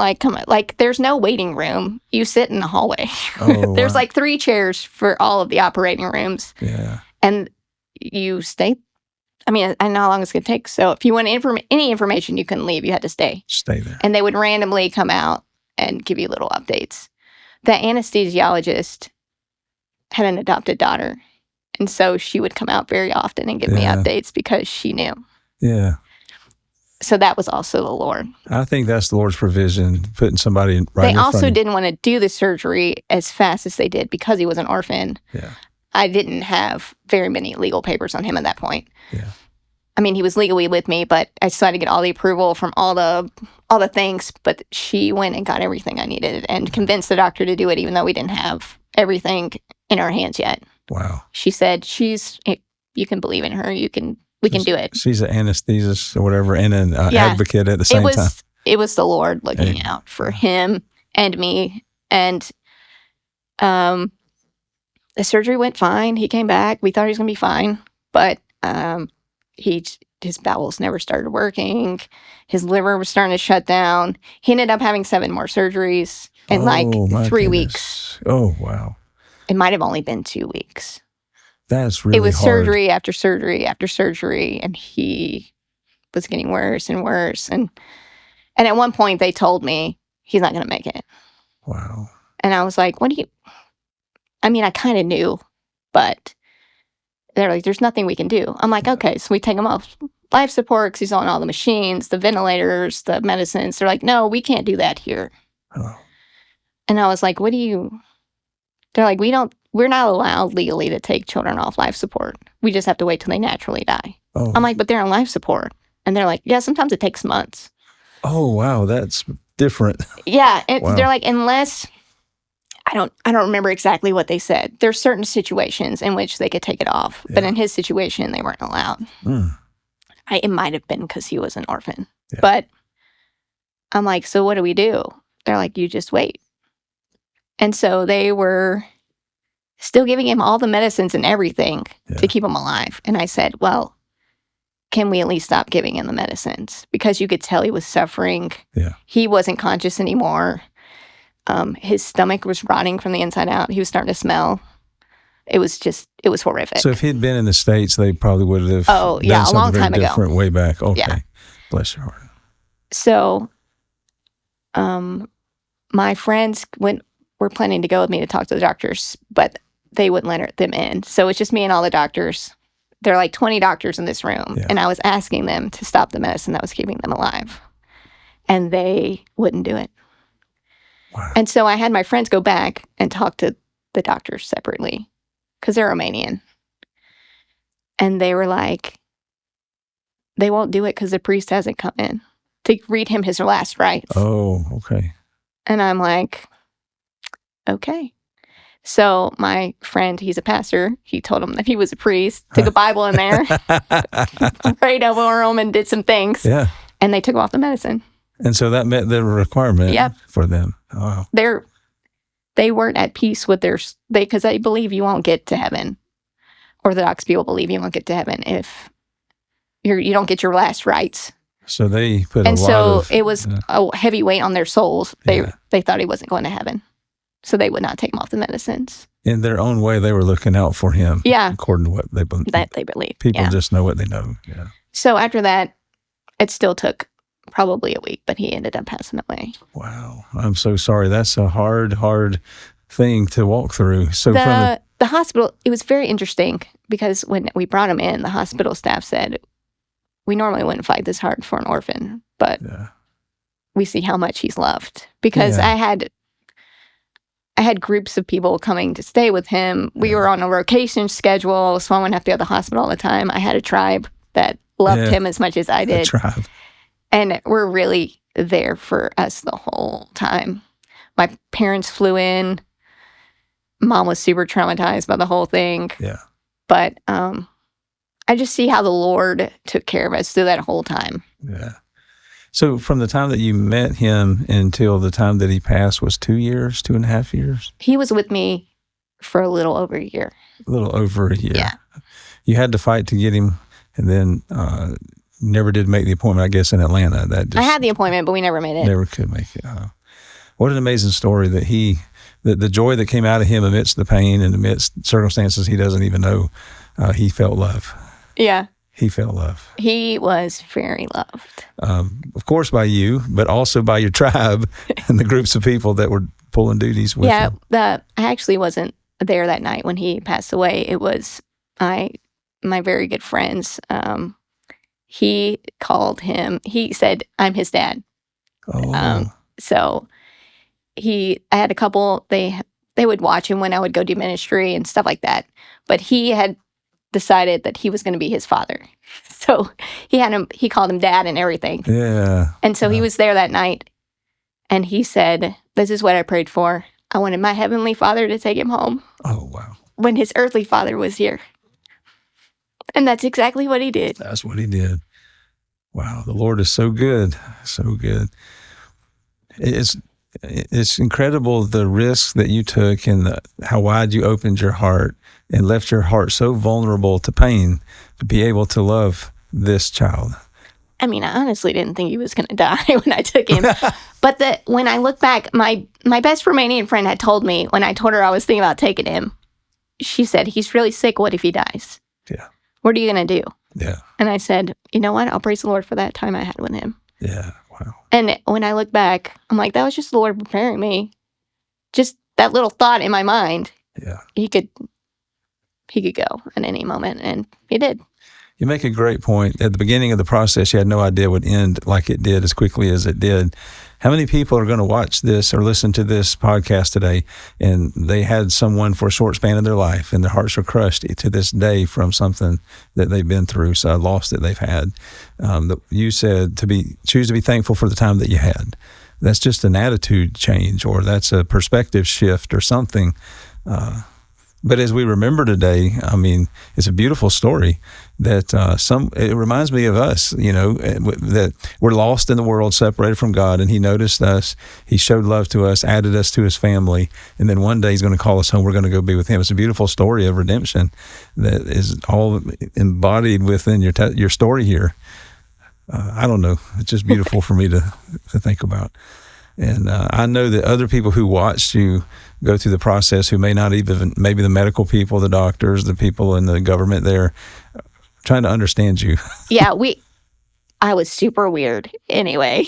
there's no waiting room. You sit in the hallway. There's 3 chairs for all of the operating rooms. Yeah. And you stay. I know how long it's going to take. So if you want any information, you couldn't leave. You had to stay. Stay there. And they would randomly come out and give you little updates. The anesthesiologist had an adopted daughter. And so she would come out very often and give me updates because she knew. Yeah. So that was also the Lord. I think that's the Lord's provision, putting somebody right in front of you. They also didn't want to do the surgery as fast as they did because he was an orphan. Yeah. I didn't have very many legal papers on him at that point. Yeah. He was legally with me, but I still had to get all the approval from all the things. But she went and got everything I needed and convinced the doctor to do it, even though we didn't have everything in our hands yet. Wow. She said, you can believe in her. We can do it. She's an anesthetist or whatever and an advocate at the same time. It was the Lord looking out for him and me. And the surgery went fine. He came back. We thought he was going to be fine. But his bowels never started working. His liver was starting to shut down. He ended up having 7 more surgeries in 3 weeks. Oh, wow. It might have only been 2 weeks. That's really hard. It was surgery after surgery after surgery, and he was getting worse and worse. And at one point, they told me he's not going to make it. Wow. And I was like, what do you... I kind of knew, but they're like, there's nothing we can do. I'm like, okay, so we take him off life support because he's on all the machines, the ventilators, the medicines. They're like, no, we can't do that here. Oh. And I was like, what do you... They're like, we're not allowed legally to take children off life support. We just have to wait till they naturally die. Oh. I'm like, but they're on life support. And they're like, yeah, sometimes it takes months. Oh, wow. That's different. Yeah. Wow. They're like, unless, I don't remember exactly what they said. There's certain situations in which they could take it off. Yeah. But in his situation, they weren't allowed. It might have been because he was an orphan. Yeah. But I'm like, so what do we do? They're like, you just wait. And so they were still giving him all the medicines and everything to keep him alive. And I said, well, can we at least stop giving him the medicines? Because you could tell he was suffering. Yeah. He wasn't conscious anymore. His stomach was rotting from the inside out. He was starting to smell. it was horrific. So if he'd been in the States, they probably would have a long time ago. Different way back. Okay. Yeah. Bless your heart. So my friends were planning to go with me to talk to the doctors, but they wouldn't let them in. So it's just me and all the doctors. There are like 20 doctors in this room. Yeah. And I was asking them to stop the medicine that was keeping them alive. And they wouldn't do it. Wow. And so I had my friends go back and talk to the doctors separately because they're Romanian. And they were like, they won't do it because the priest hasn't come in to read him his last rites. Oh, okay. And I'm like, okay. So my friend, he's a pastor. He told him that he was a priest, took a Bible in there, prayed over him and did some things. Yeah. And they took him off the medicine. And so that met the requirement for them. Oh. They weren't at peace with because they believe you won't get to heaven. Orthodox people believe you won't get to heaven if you don't get your last rites. So they put it was a heavy weight on their souls. They thought he wasn't going to heaven. So they would not take him off the medicines. In their own way, they were looking out for him. Yeah. According to what they believe. That they believe. People just know what they know. Yeah. So after that, it still took probably a week, but he ended up passing away. Wow. I'm so sorry. That's a hard thing to walk through. So the hospital, it was very interesting because when we brought him in, the hospital staff said, we normally wouldn't fight this hard for an orphan, but we see how much he's loved. Because I had groups of people coming to stay with him. We were on a rotation schedule, so I wouldn't have to go to the hospital all the time. I had a tribe that loved him as much as I did. A tribe. And we're really there for us the whole time. My parents flew in. Mom was super traumatized by the whole thing. Yeah. But I just see how the Lord took care of us through that whole time. Yeah. So from the time that you met him until the time that he passed was 2 years, 2.5 years? He was with me for a little over a year. A little over a year. Yeah. You had to fight to get him, and then never did make the appointment, I guess, in Atlanta. I had the appointment, but we never made it. Never could make it. What an amazing story that the joy that came out of him amidst the pain and amidst circumstances he doesn't even know, he felt love. Yeah. He felt love. He was very loved. Of course by you, but also by your tribe and the groups of people that were pulling duties with him. I actually wasn't there that night when he passed away. It was my very good friends. He called him. He said, I'm his dad. Oh. So I had a couple, they would watch him when I would go do ministry and stuff like that. But he had decided that he was going to be his father. So he called him dad and everything. Yeah. And so he was there that night and he said, this is what I prayed for. I wanted my heavenly father to take him home. Oh, wow. When his earthly father was here. And that's exactly what he did. That's what he did. Wow. The Lord is so good. So good. It's incredible the risks that you took and how wide you opened your heart and left your heart so vulnerable to pain to be able to love this child. I mean, I honestly didn't think he was going to die when I took him. But when I look back, my best Romanian friend had told me when I told her I was thinking about taking him, she said, he's really sick. What if he dies? Yeah. What are you going to do? Yeah. And I said, you know what? I'll praise the Lord for that time I had with him. Yeah. Wow. And when I look back, I'm like, that was just the Lord preparing me. Just that little thought in my mind. Yeah. He could go at any moment, and he did. You make a great point. At the beginning of the process, you had no idea it would end like it did, as quickly as it did. How many people are going to watch this or listen to this podcast today, and they had someone for a short span of their life, and their hearts are crushed to this day from something that they've been through, so a loss that they've had. You said choose to be thankful for the time that you had. That's just an attitude change, or that's a perspective shift or something. But as we remember today, I mean, it's a beautiful story that it reminds me of us, that we're lost in the world, separated from God, and he noticed us. He showed love to us, added us to his family, and then one day he's going to call us home. We're going to go be with him. It's a beautiful story of redemption that is all embodied within your story here. I don't know. It's just beautiful for me to think about. And I know that other people who watched you go through the process, who may not even, maybe the medical people, the doctors, the people in the government there, trying to understand you. Yeah, I was super weird anyway.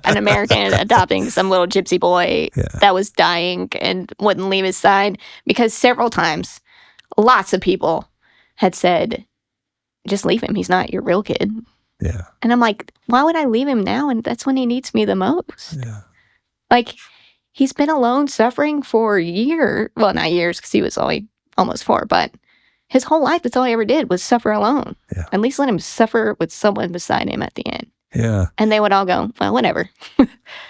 An American adopting some little gypsy boy that was dying and wouldn't leave his side, because several times, lots of people had said, just leave him. He's not your real kid. Yeah. And I'm like, why would I leave him now? And that's when he needs me the most. Yeah. Like, he's been alone suffering for years. Well, not years, because he was only almost 4, but his whole life, that's all he ever did was suffer alone. Yeah. At least let him suffer with someone beside him at the end. Yeah. And they would all go, well, whatever.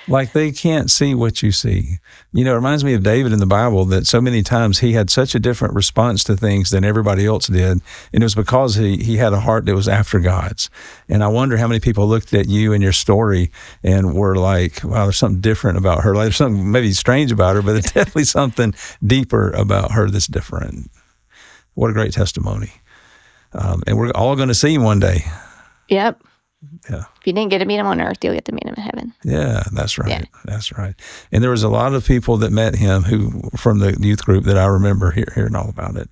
Like they can't see what you see. You know, it reminds me of David in the Bible, that so many times he had such a different response to things than everybody else did. And it was because he had a heart that was after God's. And I wonder how many people looked at you and your story and were like, wow, there's something different about her. Like, there's something maybe strange about her, but there's definitely something deeper about her that's different. What a great testimony. And we're all going to see him one day. Yep. Yeah. If you didn't get to meet him on earth, you'll get to meet him in heaven. Yeah, that's right. Yeah. That's right. And there was a lot of people that met him who, from the youth group, that I remember hearing all about it.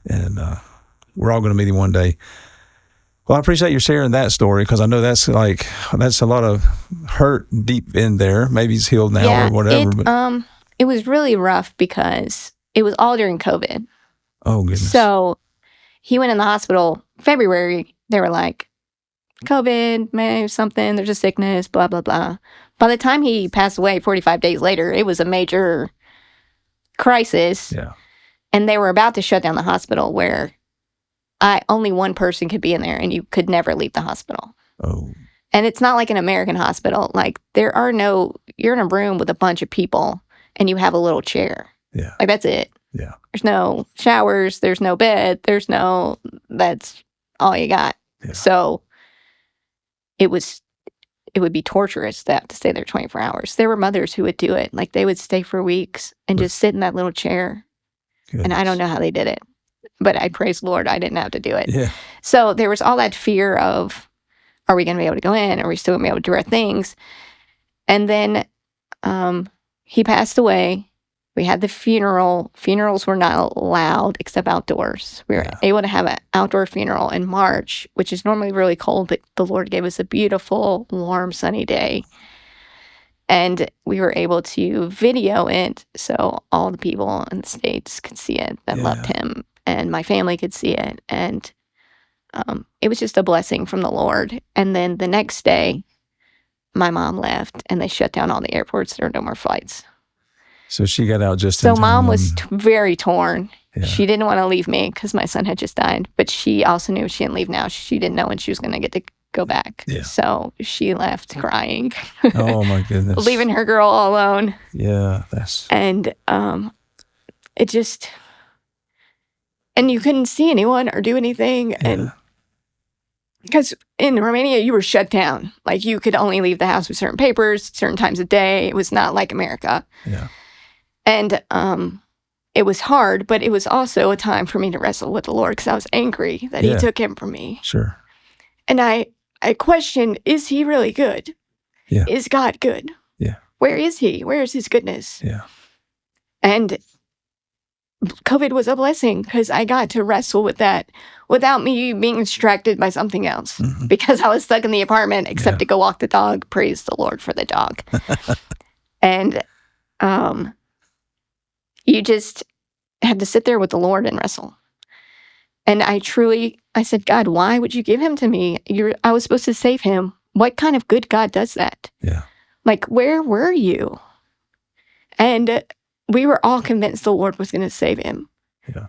And we're all going to meet him one day. Well, I appreciate you sharing that story, because I know that's a lot of hurt deep in there. Maybe he's healed now or whatever. It was really rough because it was all during COVID. Oh, goodness. So he went in the hospital February. They were like, COVID, maybe something, there's a sickness, blah, blah, blah. By the time he passed away 45 days later, it was a major crisis. Yeah. And they were about to shut down the hospital, where only one person could be in there and you could never leave the hospital. Oh. And it's not like an American hospital. Like, you're in a room with a bunch of people and you have a little chair. Yeah. Like, that's it. Yeah. There's no showers, there's no bed, that's all you got. Yeah. So it would be torturous to have to stay there 24 hours. There were mothers who would do it. Like, they would stay for weeks and just sit in that little chair. Goodness. And I don't know how they did it, but I praise the Lord I didn't have to do it. Yeah. So there was all that fear of, are we going to be able to go in? Are we still going to be able to do our things? And then he passed away. We had the funeral. Funerals were not allowed except outdoors. We were able to have an outdoor funeral in March, which is normally really cold, but the Lord gave us a beautiful, warm, sunny day. And we were able to video it so all the people in the States could see it that loved him, and my family could see it. And it was just a blessing from the Lord. And then the next day, my mom left, and they shut down all the airports. There were no more flights. So she got out just in So time. Mom was very torn. Yeah. She didn't want to leave me because my son had just died. But she also knew if she didn't leave now, she didn't know when she was going to get to go back. Yeah. So she left crying. Oh, my goodness. Leaving her girl all alone. Yeah, that's... And it just... And you couldn't see anyone or do anything. Yeah. And because in Romania, you were shut down. Like, you could only leave the house with certain papers, certain times of day. It was not like America. Yeah. And it was hard, but it was also a time for me to wrestle with the Lord, because I was angry that he took him from me. Sure. And I questioned, is he really good? Yeah. Is God good? Yeah. Where is he? Where is his goodness? Yeah. And COVID was a blessing, because I got to wrestle with that without me being distracted by something else, because I was stuck in the apartment except to go walk the dog. Praise the Lord for the dog. And you just had to sit there with the Lord and wrestle. And I said, God, why would you give him to me? I was supposed to save him. What kind of good God does that? Yeah. Like, where were you? And we were all convinced the Lord was going to save him. Yeah.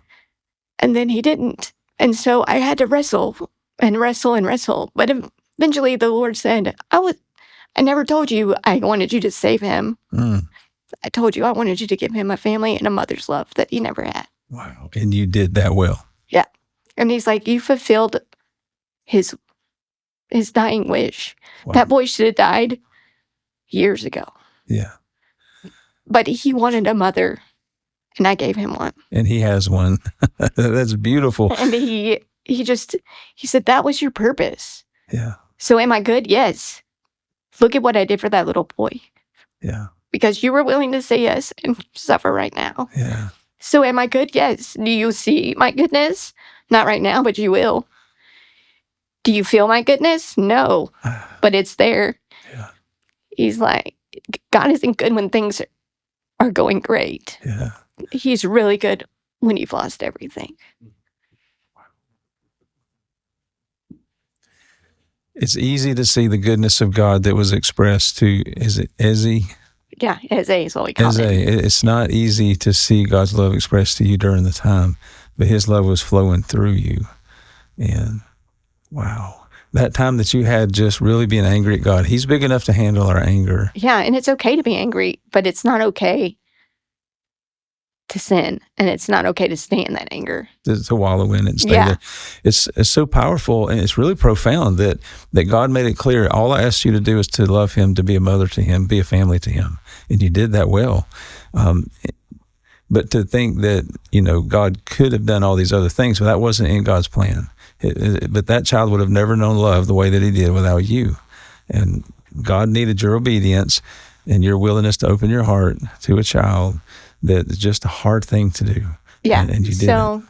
And then he didn't. And so I had to wrestle and wrestle and wrestle. But eventually the Lord said, I never told you I wanted you to save him. I told you I wanted you to give him a family and a mother's love that he never had. Wow. And you did that well. Yeah. And he's like, you fulfilled his dying wish. Wow. That boy should have died years ago. Yeah. But he wanted a mother, and I gave him one. And he has one. That's beautiful. And he said, that was your purpose. Yeah. So am I good? Yes. Look at what I did for that little boy. Yeah. because you were willing to say yes and suffer right now. Yeah. So am I good? Yes. Do you see my goodness? Not right now, but you will. Do you feel my goodness? No, but it's there. Yeah. He's like, God isn't good when things are going great. Yeah. He's really good when you've lost everything. It's easy to see the goodness of God that was expressed to, is it Ezzy? Yeah, Eze is what we call it. It's not easy to see God's love expressed to you during the time, but his love was flowing through you. And wow, that time that you had just really being angry at God, he's big enough to handle our anger. Yeah, and it's okay to be angry, but it's not okay to sin, and it's not okay to stay in that anger. To wallow in it and stay there. It's so powerful, and it's really profound that God made it clear, all I asked you to do is to love him, to be a mother to him, be a family to him. And you did that well. But to think that, God could have done all these other things, but that wasn't in God's plan. But that child would have never known love the way that he did without you. And God needed your obedience and your willingness to open your heart to a child that's just a hard thing to do. Yeah. And you did so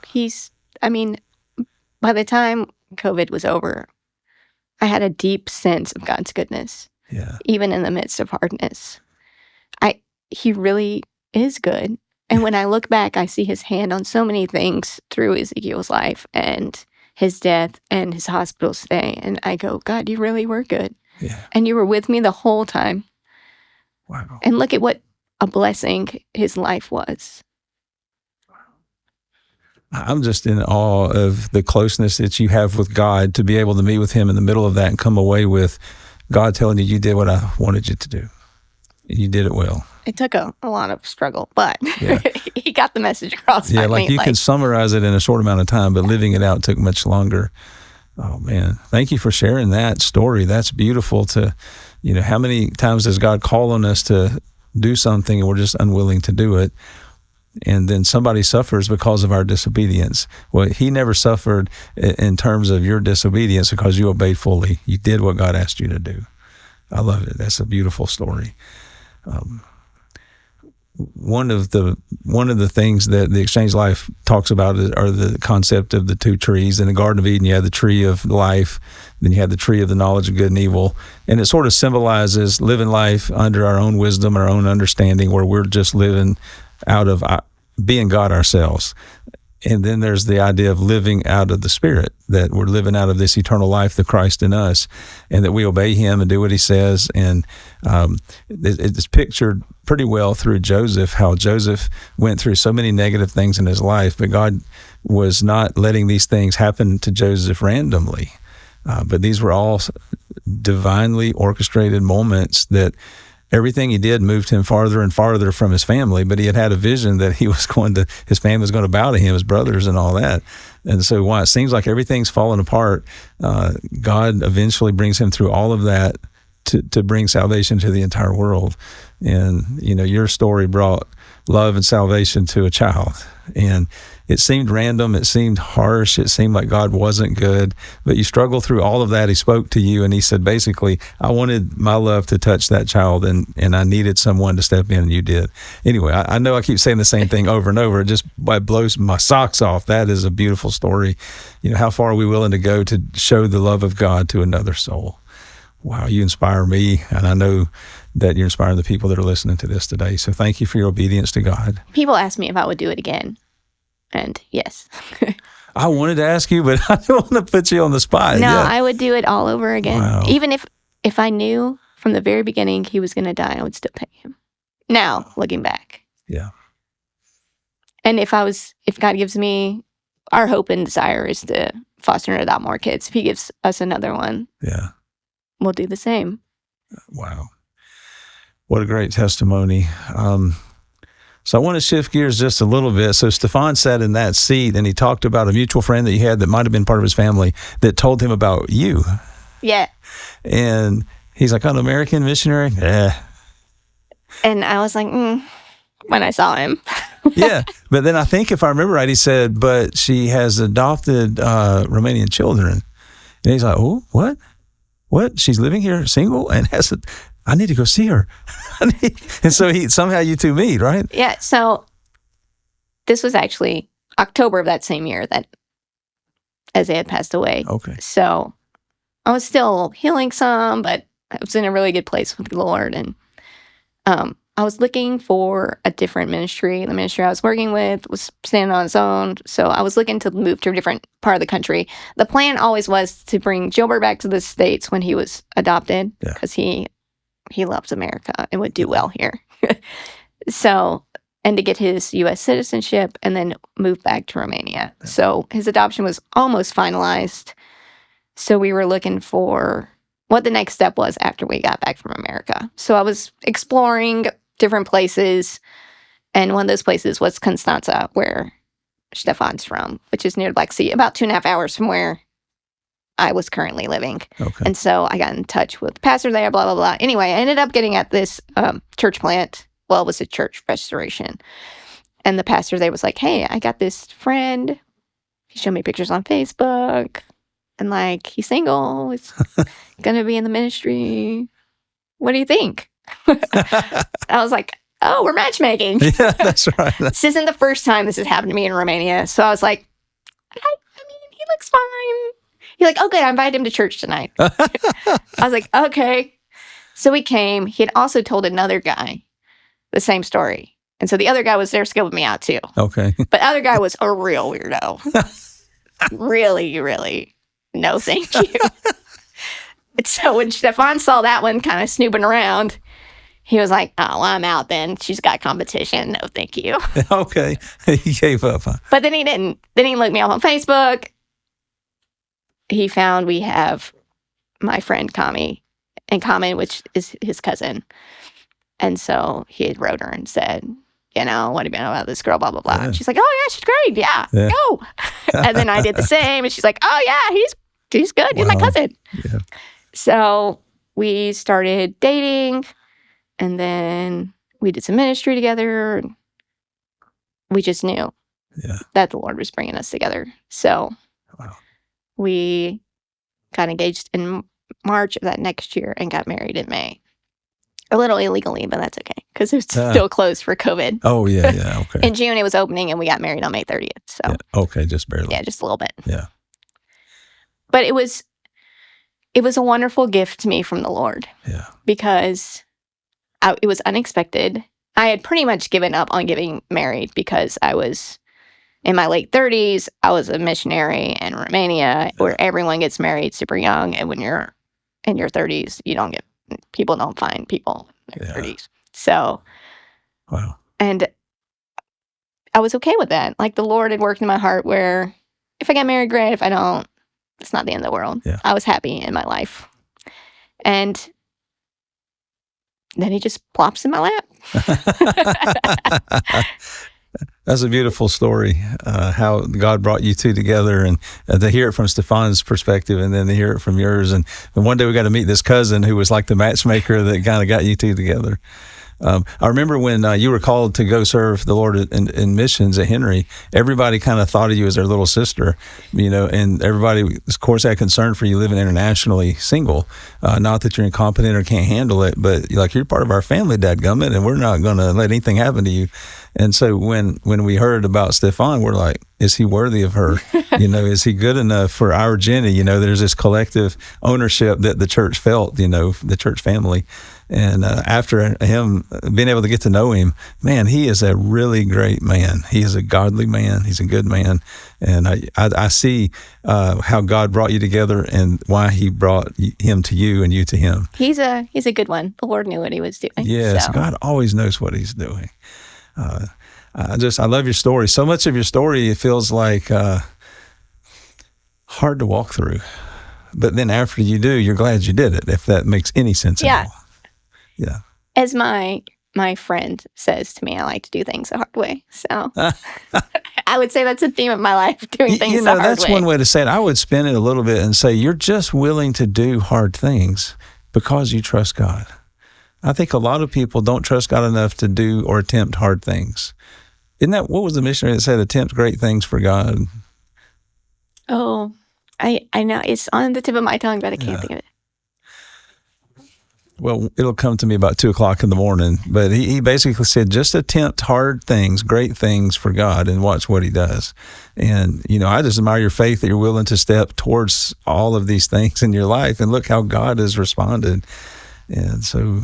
by the time COVID was over, I had a deep sense of God's goodness. Yeah. Even in the midst of hardness. He really is good. And when I look back, I see his hand on so many things through Ezekiel's life and his death and his hospital stay. And I go, God, you really were good. Yeah. And you were with me the whole time. Wow. And look at what a blessing his life was. I'm just in awe of the closeness that you have with God, to be able to meet with him in the middle of that and come away with God telling you did what I wanted you to do. You did it well. It took a lot of struggle, but yeah. He got the message across. Yeah, like you can summarize it in a short amount of time, but living it out took much longer. Oh, man. Thank you for sharing that story. That's beautiful to, how many times does God call on us to do something and we're just unwilling to do it? And then somebody suffers because of our disobedience. Well, he never suffered in terms of your disobedience because you obeyed fully. You did what God asked you to do. I love it. That's a beautiful story. One of the things that the Exchange Life talks about are the concept of the two trees. In the Garden of Eden, you had the tree of life, then you had the tree of the knowledge of good and evil, and it sort of symbolizes living life under our own wisdom, our own understanding, where we're just living out of being God ourselves. And then there's the idea of living out of the Spirit, that we're living out of this eternal life, the Christ in us, and that we obey him and do what he says. And it's pictured pretty well through Joseph, how Joseph went through so many negative things in his life, but God was not letting these things happen to Joseph randomly. But these were all divinely orchestrated moments that everything he did moved him farther and farther from his family, but he had a vision that his family was going to bow to him, his brothers and all that. And so while it seems like everything's falling apart, God eventually brings him through all of that to bring salvation to the entire world. And, your story brought love and salvation to a child. And it seemed random, it seemed harsh, it seemed like God wasn't good, but you struggled through all of that. He spoke to you and he said, basically, I wanted my love to touch that child and I needed someone to step in, and you did. Anyway, I know I keep saying the same thing over and over. It just blows my socks off. That is a beautiful story. How far are we willing to go to show the love of God to another soul? Wow, you inspire me, and I know that you're inspiring the people that are listening to this today. So thank you for your obedience to God. People ask me if I would do it again. And yes. I wanted to ask you, but I don't want to put you on the spot. No, yeah. I would do it all over again. Wow. Even if I knew from the very beginning he was going to die, I would still take him. Now, looking back. Yeah. And if God gives me, our hope and desire is to foster and adopt more kids. If he gives us another one, yeah, we'll do the same. Wow. What a great testimony. So I want to shift gears just a little bit. So Stefan sat in that seat and he talked about a mutual friend that he had that might have been part of his family that told him about you. Yeah. And he's like, an American missionary? Yeah. And I was like, when I saw him. Yeah. But then I think if I remember right, he said, but she has adopted Romanian children. And he's like, oh, what? What? She's living here single and has I need to go see her. And so somehow you two meet, right? Yeah. So this was actually October of that same year that Isaiah had passed away. Okay. So I was still healing some, but I was in a really good place with the Lord. And I was looking for a different ministry. The ministry I was working with was standing on its own. So I was looking to move to a different part of the country. The plan always was to bring Gilbert back to the States when he was adopted, because he loves America and would do well here. So, and to get his U.S. citizenship and then move back to Romania. Yeah. So his adoption was almost finalized. So we were looking for what the next step was after we got back from America. So I was exploring different places, and one of those places was Constanța, where Stefan's from, which is near the Black Sea, about 2.5 hours from where I was currently living. Okay. And so I got in touch with the pastor there, blah, blah, blah. Anyway, I ended up getting at this church plant. Well, it was a church restoration. And the pastor there was like, hey, I got this friend. He showed me pictures on Facebook. And like, he's single. He's going to be in the ministry. What do you think? I was like, oh, we're matchmaking. Yeah, that's right. This isn't the first time this has happened to me in Romania. So I was like, I mean, he looks fine. He's like, okay, I invited him to church tonight. I was like, okay. So we came. He had also told another guy the same story. And so the other guy was there scoping me out too. Okay. But the other guy was a real weirdo. Really, really. No, thank you. And so when Stefan saw that one kind of snooping around, he was like, oh, well, I'm out then. She's got competition. No, thank you. Okay. He gave up, huh? But then he didn't. Then he looked me up on Facebook. He found we have my friend Kami in common, which is his cousin. And so he had wrote her and said, you know, what do you know about this girl, blah, blah, blah. Yeah. And she's like, oh, yeah, she's great. Yeah. Go. And then I did the same. And she's like, oh, yeah, he's good. He's my cousin. Yeah. So we started dating, and then we did some ministry together. And we just knew that the Lord was bringing us together. So we got engaged in March of that next year and got married in May. A little illegally, but that's okay, because it was still closed for COVID. Oh, yeah, okay. In June, it was opening, and we got married on May 30th. So okay, just barely. Yeah, just a little bit. Yeah. But it was a wonderful gift to me from the Lord. Yeah. Because it was unexpected. I had pretty much given up on getting married because I was in my late 30s. I was a missionary in Romania, where everyone gets married super young, and when you're in your 30s, people don't find people in their 30s. So, and I was okay with that. Like, the Lord had worked in my heart where if I get married, great. If I don't, it's not the end of the world. Yeah. I was happy in my life. And then he just plops in my lap. That's a beautiful story, how God brought you two together, and to hear it from Stefan's perspective, and then to hear it from yours. And one day we got to meet this cousin who was like the matchmaker that kind of got you two together. I remember when you were called to go serve the Lord in missions at Henry, everybody kind of thought of you as their little sister, and everybody, of course, had concern for you living internationally single. Not that you're incompetent or can't handle it, but you're part of our family, dadgummit, and we're not going to let anything happen to you. And so when we heard about Stefan, we're like, is he worthy of her? Is he good enough for our Jenny? There's this collective ownership that the church felt, the church family. And after him being able to get to know him, man, he is a really great man. He is a godly man. He's a good man. And I see how God brought you together and why he brought him to you and you to him. He's a good one. The Lord knew what he was doing. Yes, so. God always knows what he's doing. I love your story. So much of your story, it feels like hard to walk through. But then after you do, you're glad you did it, if that makes any sense at all. Yeah. As my friend says to me, I like to do things the hard way. So I would say that's a theme of my life, doing things the hard way. That's one way to say it. I would spin it a little bit and say you're just willing to do hard things because you trust God. I think a lot of people don't trust God enough to do or attempt hard things. Isn't that, what was the missionary that said, attempt great things for God? Oh, I know. It's on the tip of my tongue, but I can't think of it. Well, it'll come to me about 2:00 in the morning. But he basically said, just attempt hard things, great things for God, and watch what he does. And, I just admire your faith that you're willing to step towards all of these things in your life, and look how God has responded. And so,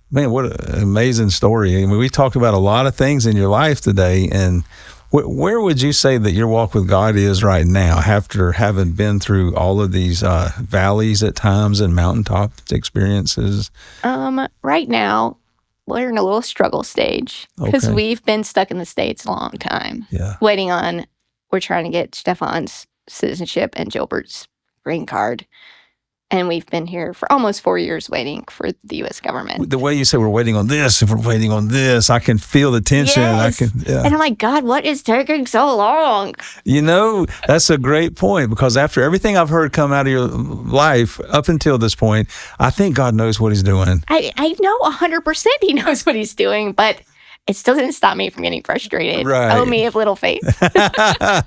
man, what an amazing story. I mean, we talked about a lot of things in your life today, and where would you say that your walk with God is right now, after having been through all of these valleys at times and mountaintop experiences? Right now, we're in a little struggle stage because we've been stuck in the States a long time. Yeah. We're trying to get Stefan's citizenship and Gilbert's green card. And we've been here for almost 4 years waiting for the U.S. government. The way you say we're waiting on this, if we're waiting on this, I can feel the tension. Yes. And I'm like, God, what is taking so long? That's a great point, because after everything I've heard come out of your life up until this point, I think God knows what he's doing. I know 100% he knows what he's doing, but it still doesn't stop me from getting frustrated. Right. Oh, me of little faith. To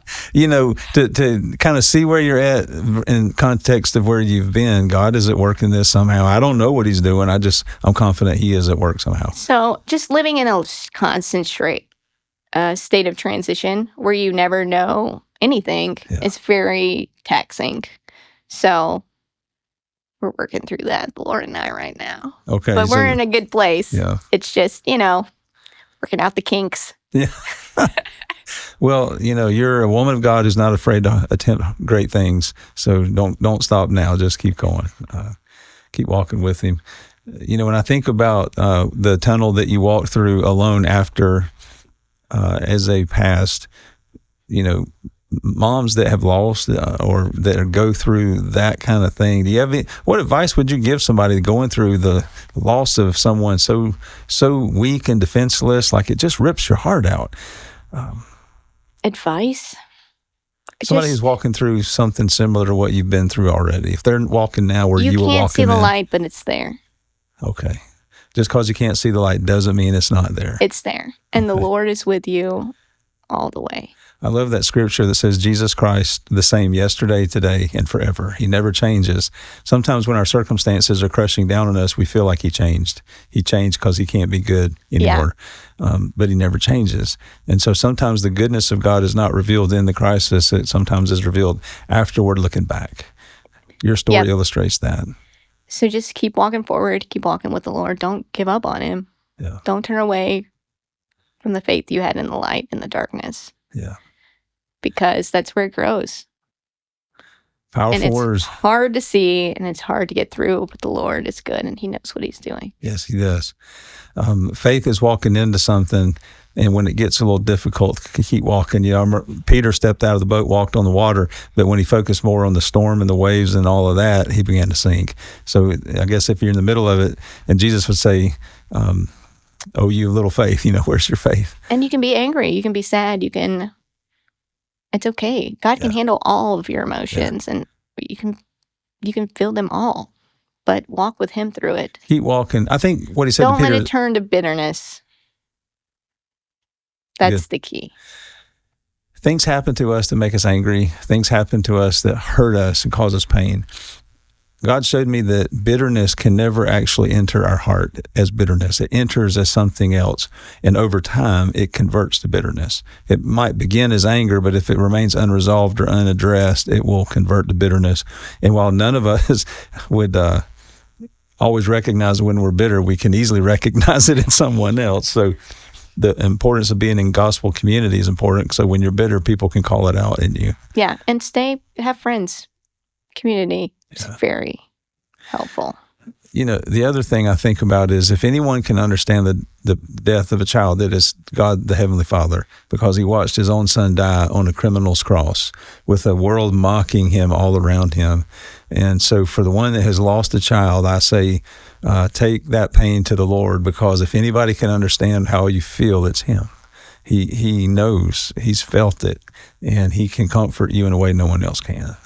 kind of see where you're at in context of where you've been. God is at work in this somehow. I don't know what he's doing. I'm confident he is at work somehow. So just living in a constant state of transition where you never know anything is very taxing. So we're working through that, the Lord and I, right now. Okay. But we're in a good place. Yeah. It's just, working out the kinks. Yeah. Well, you're a woman of God who's not afraid to attempt great things. So don't stop now. Just keep going. Keep walking with him. When I think about the tunnel that you walked through alone after as a past, moms that have lost or that go through that kind of thing, do you have what advice would you give somebody going through the loss of someone so weak and defenseless, like it just rips your heart out? Advice? Somebody who's walking through something similar to what you've been through already. If they're walking now where you were walking, you can't see the light, but it's there. Okay. Just because you can't see the light doesn't mean it's not there. It's there. And the Lord is with you all the way. I love that scripture that says Jesus Christ the same yesterday, today, and forever. He never changes. Sometimes when our circumstances are crushing down on us, we feel like he changed. He changed because he can't be good anymore. Yeah. But he never changes. And so sometimes the goodness of God is not revealed in the crisis. It sometimes is revealed afterward, looking back. Your story illustrates that. So just keep walking forward. Keep walking with the Lord. Don't give up on him. Yeah. Don't turn away from the faith you had in the light, in the darkness. Yeah. Because that's where it grows. Powerful words. It's hard to see and it's hard to get through, but the Lord is good and he knows what he's doing. Yes, he does. Faith is walking into something, and when it gets a little difficult, keep walking. Peter stepped out of the boat, walked on the water, but when he focused more on the storm and the waves and all of that, he began to sink. So I guess if you're in the middle of it, and Jesus would say, oh, you little faith, where's your faith? And you can be angry. You can be sad. It's okay. God can handle all of your emotions, and you can feel them all, but walk with him through it. Keep walking. I think what he said Don't to Peter, let it turn to bitterness. That's the key. Things happen to us that make us angry. Things happen to us that hurt us and cause us pain. God showed me that bitterness can never actually enter our heart as bitterness. It enters as something else, and over time, it converts to bitterness. It might begin as anger, but if it remains unresolved or unaddressed, it will convert to bitterness. And while none of us would always recognize when we're bitter, we can easily recognize it in someone else. So the importance of being in gospel community is important. So when you're bitter, people can call it out in you. Yeah, and have friends. Community is very helpful. The other thing I think about is if anyone can understand the death of a child, that is God, the Heavenly Father, because he watched his own son die on a criminal's cross with a world mocking him all around him. And so for the one that has lost a child, I say, take that pain to the Lord, because if anybody can understand how you feel, it's him. He knows, he's felt it, and he can comfort you in a way no one else can.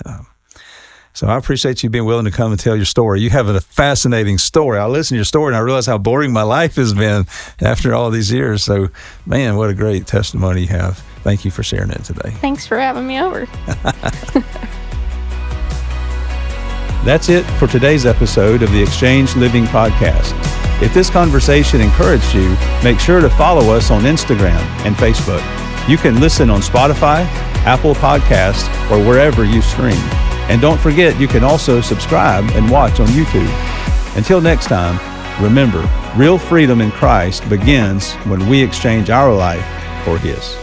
So I appreciate you being willing to come and tell your story. You have a fascinating story. I listen to your story and I realize how boring my life has been after all these years. So, man, what a great testimony you have. Thank you for sharing it today. Thanks for having me over. That's it for today's episode of the Exchange Living Podcast. If this conversation encouraged you, make sure to follow us on Instagram and Facebook. You can listen on Spotify, Apple Podcasts, or wherever you stream. And don't forget, you can also subscribe and watch on YouTube. Until next time, remember, real freedom in Christ begins when we exchange our life for His.